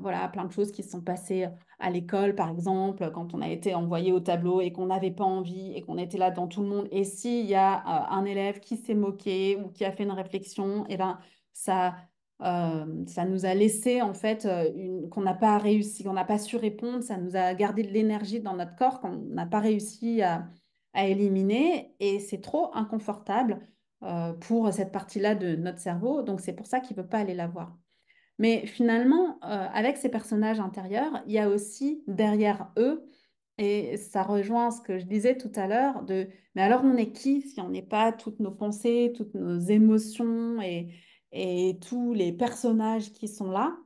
voilà, plein de choses qui se sont passées à l'école, par exemple, quand on a été envoyé au tableau et qu'on n'avait pas envie et qu'on était là devant tout le monde. Et s'il y a un élève qui s'est moqué ou qui a fait une réflexion, et ben, ça, ça nous a laissé, en fait, qu'on n'a pas réussi, qu'on n'a pas su répondre, ça nous a gardé de l'énergie dans notre corps qu'on n'a pas réussi à éliminer et c'est trop inconfortable pour cette partie-là de notre cerveau. Donc, c'est pour ça qu'il ne veut pas aller la voir. Mais finalement, avec ces personnages intérieurs, il y a aussi derrière eux Et ça rejoint ce que je disais tout à l'heure de, mais alors on est qui si on n'est pas toutes nos pensées, toutes nos émotions et tous les personnages qui sont là?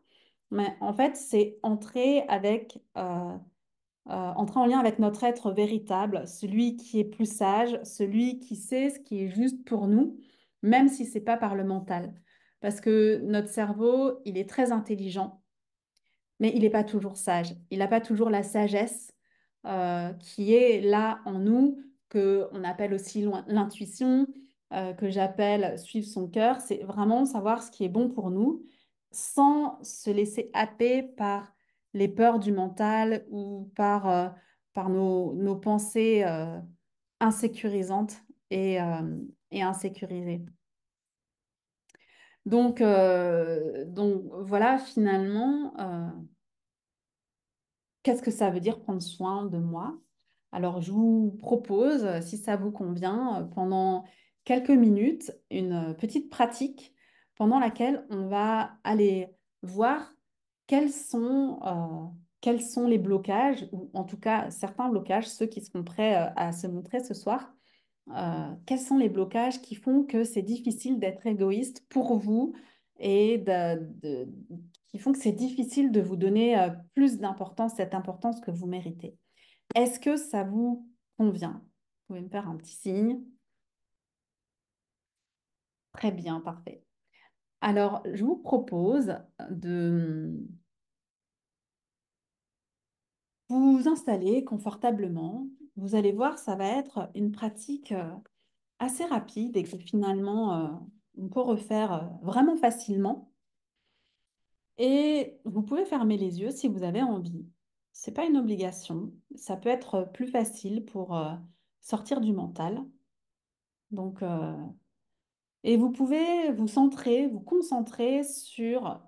Mais en fait, c'est entrer en lien avec notre être véritable, celui qui est plus sage, celui qui sait ce qui est juste pour nous, même si c'est pas par le mental. Parce que notre cerveau, il est très intelligent mais il n'est pas toujours sage. Il n'a pas toujours la sagesse qui est là en nous, que on appelle aussi l'intuition, que j'appelle suivre son cœur. C'est vraiment savoir ce qui est bon pour nous, sans se laisser happer par les peurs du mental ou par nos pensées insécurisantes et insécurisées. Donc voilà, finalement. Qu'est-ce que ça veut dire prendre soin de moi? Alors, je vous propose, si ça vous convient, pendant quelques minutes, une petite pratique pendant laquelle on va aller voir quels sont, euh, quels sont les blocages, ou en tout cas certains blocages, ceux qui seront prêts à se montrer ce soir. Quels sont les blocages qui font que c'est difficile d'être égoïste pour vous et qui font que c'est difficile de vous donner plus d'importance, cette importance que vous méritez. Est-ce que ça vous convient? Vous pouvez me faire un petit signe. Très bien, parfait. Alors, je vous propose de vous installer confortablement. Vous allez voir, ça va être une pratique assez rapide et que finalement, on peut refaire vraiment facilement. Et vous pouvez fermer les yeux si vous avez envie. C'est pas une obligation. Ça peut être plus facile pour sortir du mental. Donc, et vous pouvez vous centrer, vous concentrer sur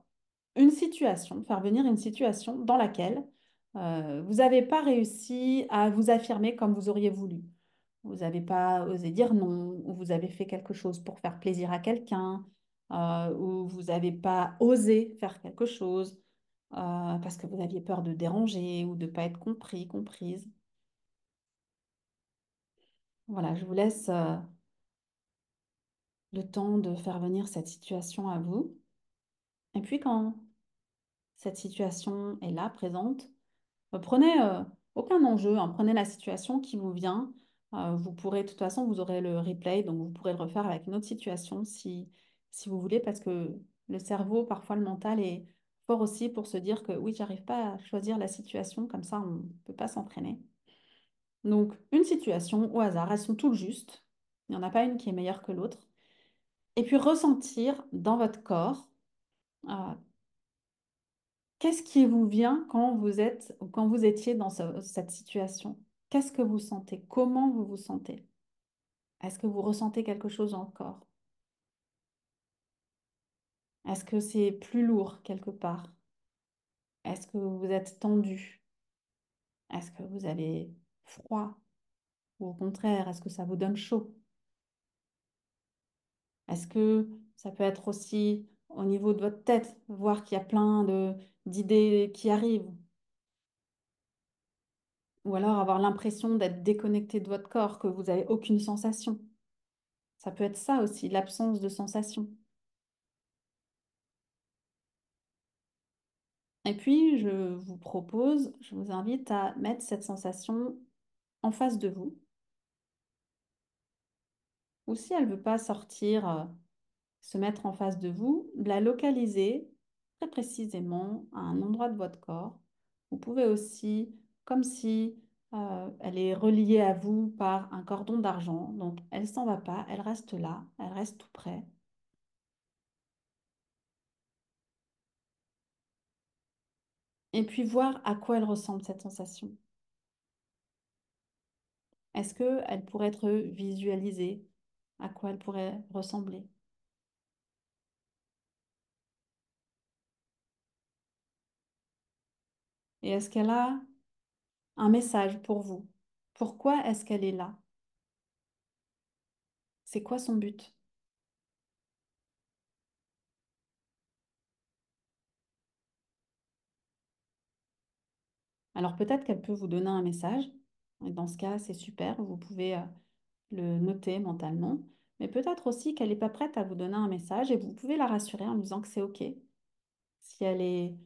une situation, faire venir une situation dans laquelle vous n'avez pas réussi à vous affirmer comme vous auriez voulu. Vous n'avez pas osé dire non, ou vous avez fait quelque chose pour faire plaisir à quelqu'un, ou vous n'avez pas osé faire quelque chose parce que vous aviez peur de déranger ou de ne pas être compris, comprise. Voilà, je vous laisse le temps de faire venir cette situation à vous. Et puis quand cette situation est là, présente, prenez aucun enjeu, hein, prenez la situation qui vous vient. Vous pourrez, de toute façon, vous aurez le replay, donc vous pourrez le refaire avec une autre situation si vous voulez, parce que le cerveau, parfois le mental est fort aussi pour se dire que oui, j'arrive pas à choisir la situation, comme ça on ne peut pas s'entraîner. Donc, une situation au hasard, elles sont toutes justes. Il n'y en a pas une qui est meilleure que l'autre. Et puis ressentir dans votre corps euh, qu'est-ce qui vous vient quand vous êtes ou quand vous étiez dans cette situation? Qu'est-ce que vous sentez? Comment vous vous sentez? Est-ce que vous ressentez quelque chose dans le corps? Est-ce que c'est plus lourd quelque part? Est-ce que vous êtes tendu? Est-ce que vous avez froid? Ou au contraire, est-ce que ça vous donne chaud? Est-ce que ça peut être aussi au niveau de votre tête, voir qu'il y a plein d'idées qui arrivent? Ou alors avoir l'impression d'être déconnecté de votre corps, que vous n'avez aucune sensation? Ça peut être ça aussi, l'absence de sensation. Et puis, je vous invite à mettre cette sensation en face de vous. Ou si elle ne veut pas sortir, se mettre en face de vous, la localiser très précisément à un endroit de votre corps. Vous pouvez aussi, comme si elle est reliée à vous par un cordon d'argent. Donc, elle ne s'en va pas, elle reste là, elle reste tout près. Et puis voir à quoi elle ressemble cette sensation. Est-ce qu'elle pourrait être visualisée? À quoi elle pourrait ressembler? Et est-ce qu'elle a un message pour vous? Pourquoi est-ce qu'elle est là? C'est quoi son but? Alors peut-être qu'elle peut vous donner un message. Et dans ce cas, c'est super, vous pouvez le noter mentalement. Mais peut-être aussi qu'elle n'est pas prête à vous donner un message et vous pouvez la rassurer en lui disant que c'est OK. Si elle n'est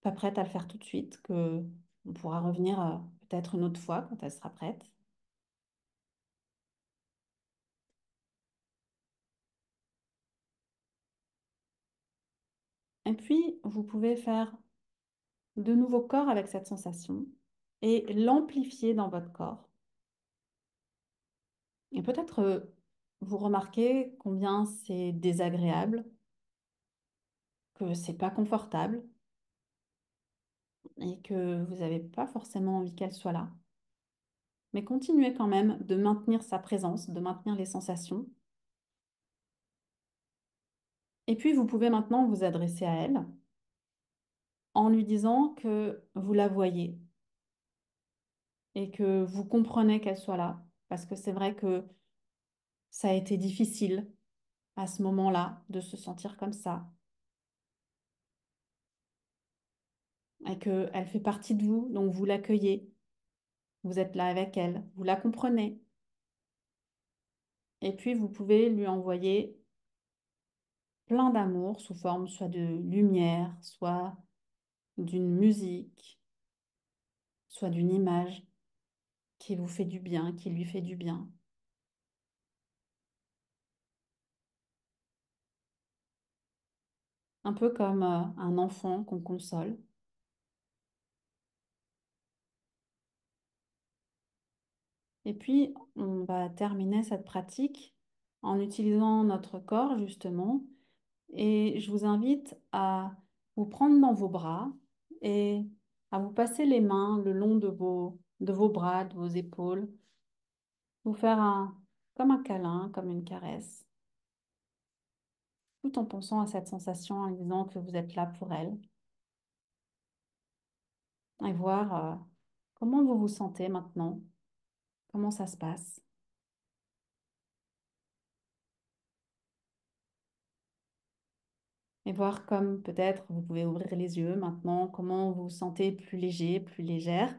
pas prête à le faire tout de suite, que on pourra revenir peut-être une autre fois quand elle sera prête. Et puis, vous pouvez faire de nouveaux corps avec cette sensation et l'amplifier dans votre corps. Et peut-être vous remarquez combien c'est désagréable, que c'est pas confortable et que vous n'avez pas forcément envie qu'elle soit là. Mais continuez quand même de maintenir sa présence, de maintenir les sensations. Et puis, vous pouvez maintenant vous adresser à elle en lui disant que vous la voyez et que vous comprenez qu'elle soit là. Parce que c'est vrai que ça a été difficile à ce moment-là de se sentir comme ça et qu'elle fait partie de vous, donc vous l'accueillez, vous êtes là avec elle, vous la comprenez. Et puis, vous pouvez lui envoyer plein d'amour sous forme soit de lumière, soit d'une musique, soit d'une image qui vous fait du bien, qui lui fait du bien. Un peu comme un enfant qu'on console. Et puis, on va terminer cette pratique en utilisant notre corps, justement. Et je vous invite à vous prendre dans vos bras et à vous passer les mains le long de vos bras, de vos épaules, vous faire comme un câlin, comme une caresse, tout en pensant à cette sensation, en disant que vous êtes là pour elle, et voir comment vous vous sentez maintenant, comment ça se passe, et voir comme peut-être vous pouvez ouvrir les yeux maintenant, comment vous vous sentez plus léger, plus légère,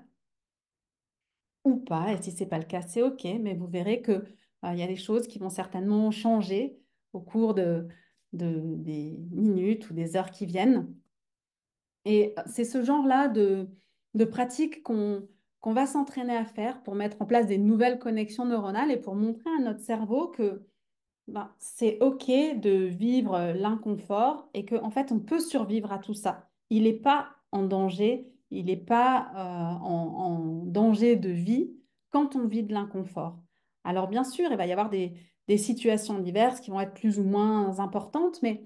ou pas. Et si c'est pas le cas, c'est OK, mais vous verrez que, il y a des choses qui vont certainement changer au cours des minutes ou des heures qui viennent. Et c'est ce genre-là de pratique qu'on va s'entraîner à faire pour mettre en place des nouvelles connexions neuronales et pour montrer à notre cerveau que ben, c'est OK de vivre l'inconfort et qu'en fait, on peut survivre à tout ça. Il n'est pas en danger, il n'est pas en danger de vie quand on vit de l'inconfort. Alors, bien sûr, il va y avoir des situations diverses qui vont être plus ou moins importantes, mais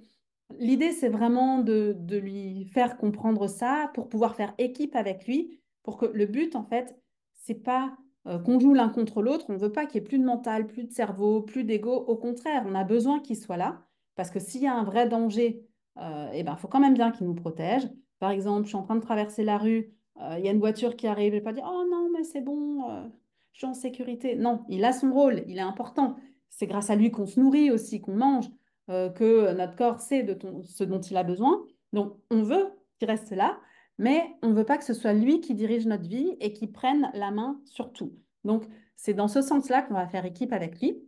l'idée, c'est vraiment de lui faire comprendre ça pour pouvoir faire équipe avec lui, pour que le but, en fait, c'est pas qu'on joue l'un contre l'autre. On ne veut pas qu'il y ait plus de mental, plus de cerveau, plus d'ego. Au contraire, on a besoin qu'il soit là, parce que s'il y a un vrai danger, eh ben, faut quand même bien qu'il nous protège. Par exemple, je suis en train de traverser la rue, il y a une voiture qui arrive, je ne vais pas dire, oh non, mais c'est bon, je suis en sécurité. Non, il a son rôle, il est important. C'est grâce à lui qu'on se nourrit aussi, qu'on mange que notre corps sait ce dont il a besoin. Donc, on veut qu'il reste là, mais on ne veut pas que ce soit lui qui dirige notre vie et qui prenne la main sur tout. Donc, c'est dans ce sens-là qu'on va faire équipe avec lui.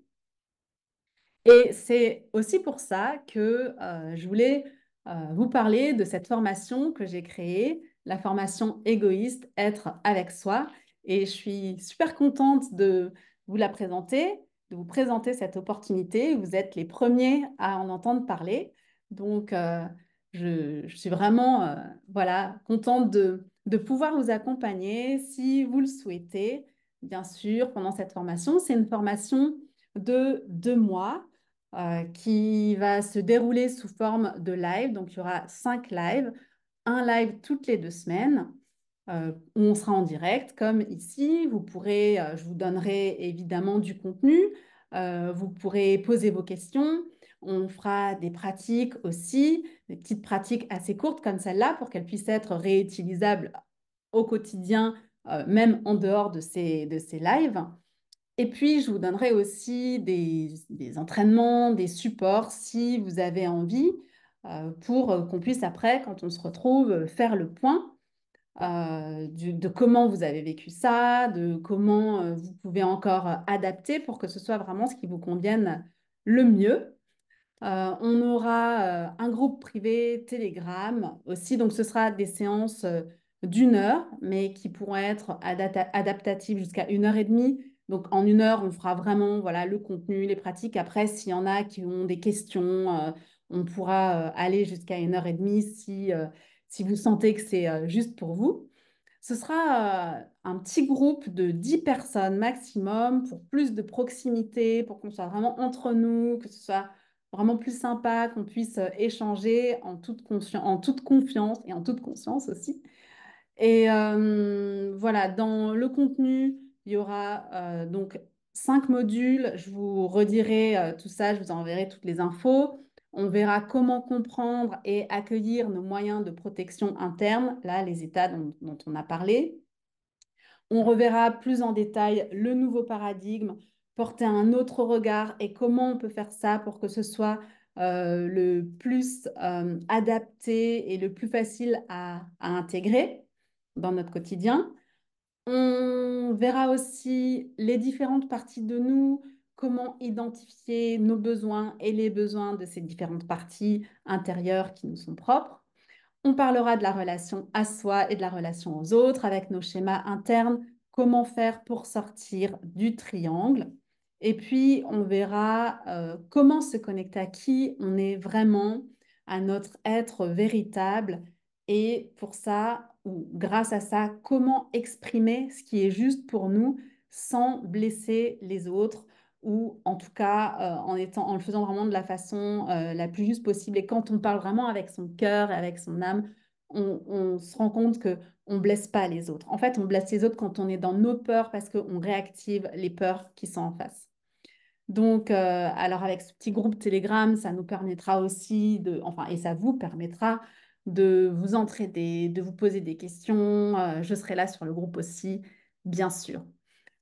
Et c'est aussi pour ça que je voulais vous parler de cette formation que j'ai créée, la formation égoïste, être avec soi. Et je suis super contente de vous la présenter, de vous présenter cette opportunité. Vous êtes les premiers à en entendre parler. Donc, je suis vraiment voilà, contente de pouvoir vous accompagner si vous le souhaitez, bien sûr, pendant cette formation. C'est une formation de 2 mois qui va se dérouler sous forme de live. Donc, il y aura 5 lives, un live toutes les 2 semaines où on sera en direct, comme ici. Vous pourrez, je vous donnerai évidemment du contenu. Vous pourrez poser vos questions. On fera des pratiques aussi, des petites pratiques assez courtes comme celle-là pour qu'elles puissent être réutilisables au quotidien, même en dehors de ces lives. Et puis, je vous donnerai aussi des entraînements, des supports si vous avez envie, pour qu'on puisse après, quand on se retrouve, faire le point. de comment vous avez vécu ça, de comment vous pouvez encore adapter pour que ce soit vraiment ce qui vous convienne le mieux. On aura un groupe privé Telegram aussi, donc ce sera des séances d'1 heure, mais qui pourront être adaptatives jusqu'à 1 heure et demie. Donc en 1 heure, on fera vraiment voilà, le contenu, les pratiques. Après, s'il y en a qui ont des questions, on pourra aller jusqu'à 1 heure et demie si vous sentez que c'est juste pour vous. Ce sera un petit groupe de 10 personnes maximum pour plus de proximité, pour qu'on soit vraiment entre nous, que ce soit vraiment plus sympa, qu'on puisse échanger en toute confiance et en toute conscience aussi. Et voilà, dans le contenu, il y aura donc 5 modules. Je vous redirai tout ça, je vous enverrai toutes les infos. On verra comment comprendre et accueillir nos moyens de protection interne, là, les états dont on a parlé. On reverra plus en détail le nouveau paradigme, porter un autre regard et comment on peut faire ça pour que ce soit le plus adapté et le plus facile à intégrer dans notre quotidien. On verra aussi les différentes parties de nous, comment identifier nos besoins et les besoins de ces différentes parties intérieures qui nous sont propres. On parlera de la relation à soi et de la relation aux autres avec nos schémas internes, comment faire pour sortir du triangle. Et puis, on verra comment se connecter à qui on est vraiment, à notre être véritable. Et pour ça, ou grâce à ça, comment exprimer ce qui est juste pour nous sans blesser les autres ou en tout cas en le faisant vraiment de la façon la plus juste possible. Et quand on parle vraiment avec son cœur et avec son âme, on se rend compte que on blesse pas les autres. En fait, on blesse les autres quand on est dans nos peurs parce qu'on réactive les peurs qui sont en face. Donc, alors avec ce petit groupe Telegram, ça nous permettra aussi enfin, et ça vous permettra de vous entraider, de vous poser des questions. Je serai là sur le groupe aussi, bien sûr.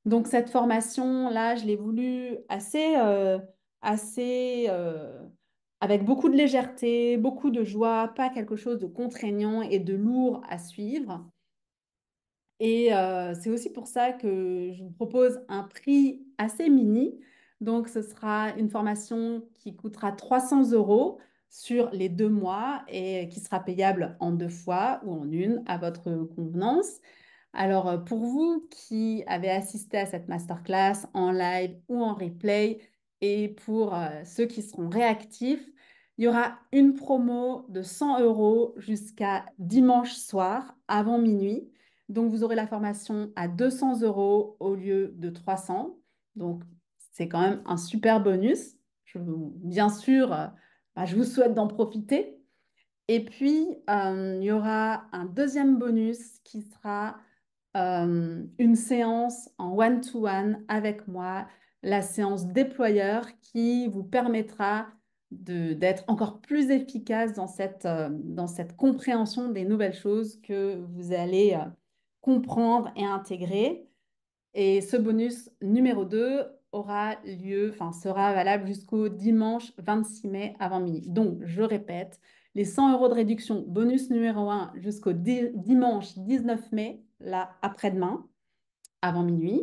Donc cette formation-là, je l'ai voulu assez avec beaucoup de légèreté, beaucoup de joie, pas quelque chose de contraignant et de lourd à suivre. Et c'est aussi pour ça que je vous propose un prix assez mini. Donc ce sera une formation qui coûtera 300 euros sur les 2 mois et qui sera payable en 2 fois ou en une à votre convenance. Alors, pour vous qui avez assisté à cette masterclass en live ou en replay, et pour ceux qui seront réactifs, il y aura une promo de 100 euros jusqu'à dimanche soir avant minuit. Donc, vous aurez la formation à 200 euros au lieu de 300. Donc, c'est quand même un super bonus. Bien sûr, je vous souhaite d'en profiter. Et puis, il y aura un deuxième bonus qui sera une séance en one-to-one avec moi, la séance déployeur qui vous permettra d'être encore plus efficace dans cette compréhension des nouvelles choses que vous allez comprendre et intégrer. Et ce bonus numéro 2 sera valable jusqu'au dimanche 26 mai avant minuit. Donc, je répète, les 100 euros de réduction bonus numéro 1 jusqu'au dimanche 19 mai, là, après-demain, avant minuit.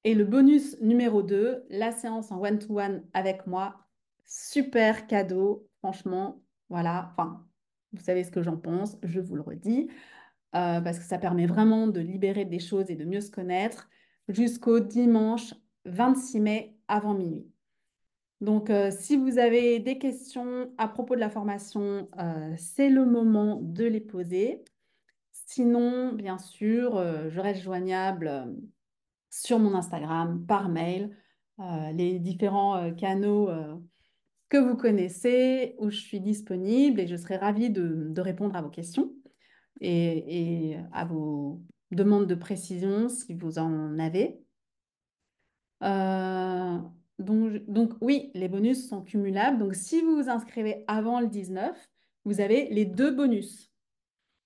Et le bonus numéro 2, la séance en one-to-one avec moi, super cadeau, franchement, voilà, enfin, vous savez ce que j'en pense, je vous le redis parce que ça permet vraiment de libérer des choses et de mieux se connaître jusqu'au dimanche 26 mai avant minuit. Donc, si vous avez des questions à propos de la formation, c'est le moment de les poser. Sinon, bien sûr, je reste joignable sur mon Instagram, par mail, les différents canaux que vous connaissez, où je suis disponible et je serai ravie de répondre à vos questions et à vos demandes de précision si vous en avez. Euh, donc, oui, les bonus sont cumulables. Donc si vous vous inscrivez avant le 19, vous avez les 2 bonus.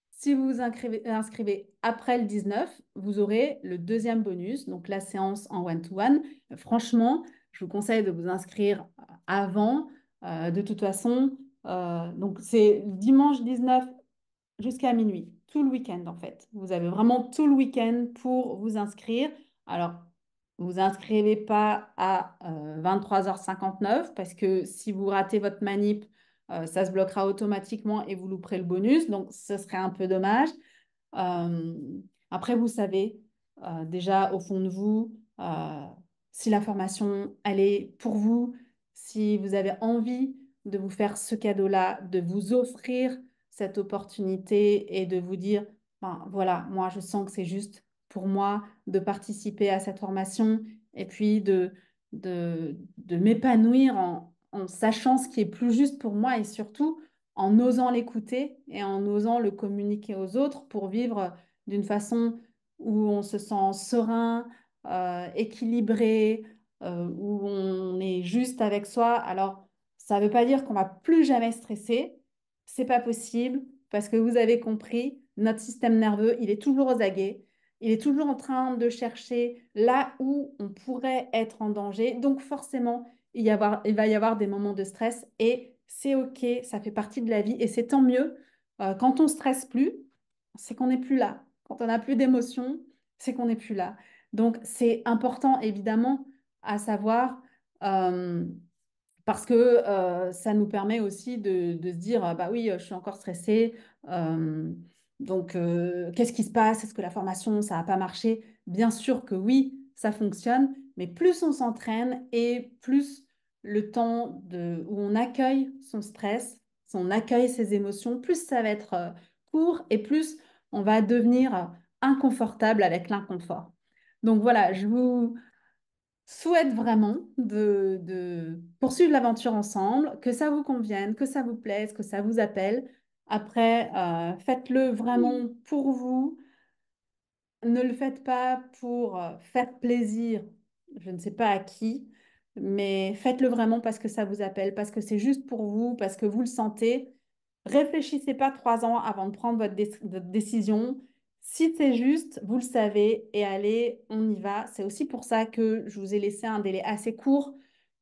Si vous vous inscrivez après le 19, vous aurez le deuxième bonus, donc la séance en one-to-one. Franchement, je vous conseille de vous inscrire avant. De toute façon, donc c'est dimanche 19 jusqu'à minuit. tout le week-end en fait. Vous avez vraiment tout le week-end pour vous inscrire. Alors, vous inscrivez pas à 23h59 parce que si vous ratez votre manip, ça se bloquera automatiquement et vous louperez le bonus. Donc, ce serait un peu dommage. Euh, Après, vous savez déjà au fond de vous si la formation, elle est pour vous, si vous avez envie de vous faire ce cadeau-là, de vous offrir cette opportunité et de vous dire, ben, voilà, moi, je sens que c'est juste pour moi de participer à cette formation et puis de m'épanouir en sachant ce qui est plus juste pour moi et surtout en osant l'écouter et en osant le communiquer aux autres pour vivre d'une façon où on se sent serein, équilibré, où on est juste avec soi. Alors, ça ne veut pas dire qu'on va plus jamais stresser. C'est pas possible parce que vous avez compris, notre système nerveux, il est toujours aux aguets. Il est toujours en train de chercher là où on pourrait être en danger. Donc, forcément, il va y avoir des moments de stress et c'est OK, ça fait partie de la vie et c'est tant mieux. Quand on stresse plus, c'est qu'on n'est plus là. Quand on n'a plus d'émotions, c'est qu'on n'est plus là. Donc, c'est important, évidemment, à savoir, euh, parce que ça nous permet aussi de se dire, ah bah oui, je suis encore stressée. euh, donc, qu'est-ce qui se passe? Est-ce que la formation, ça n'a pas marché? Bien sûr que oui, ça fonctionne, mais plus on s'entraîne et plus le temps où on accueille son stress, on accueille ses émotions, plus ça va être court et plus on va devenir inconfortable avec l'inconfort. Donc voilà, je vous souhaite vraiment de poursuivre l'aventure ensemble, que ça vous convienne, que ça vous plaise, que ça vous appelle. Après, faites-le vraiment pour vous. Ne le faites pas pour faire plaisir, je ne sais pas à qui, mais faites-le vraiment parce que ça vous appelle, parce que c'est juste pour vous, parce que vous le sentez. Réfléchissez pas 3 ans avant de prendre votre décision. Si c'est juste, vous le savez, et allez, on y va. C'est aussi pour ça que je vous ai laissé un délai assez court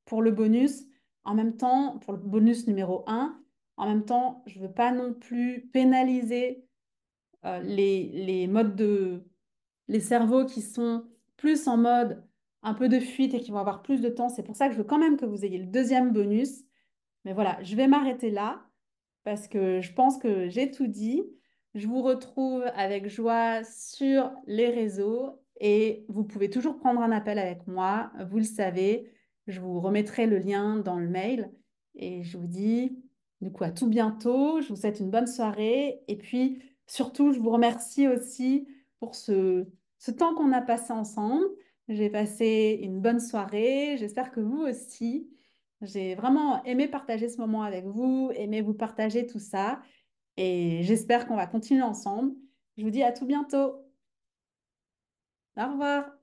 pour le bonus. En même temps, pour le bonus numéro 1, en même temps, je ne veux pas non plus pénaliser les modes les cerveaux qui sont plus en mode un peu de fuite et qui vont avoir plus de temps. C'est pour ça que je veux quand même que vous ayez le deuxième bonus. Mais voilà, je vais m'arrêter là parce que je pense que j'ai tout dit. Je vous retrouve avec joie sur les réseaux et vous pouvez toujours prendre un appel avec moi, vous le savez. Je vous remettrai le lien dans le mail et je vous dis du coup à tout bientôt. Je vous souhaite une bonne soirée et puis surtout, je vous remercie aussi pour ce temps qu'on a passé ensemble. J'ai passé une bonne soirée. J'espère que vous aussi. J'ai vraiment aimé partager ce moment avec vous, aimé vous partager tout ça. Et j'espère qu'on va continuer ensemble. Je vous dis à tout bientôt. Au revoir.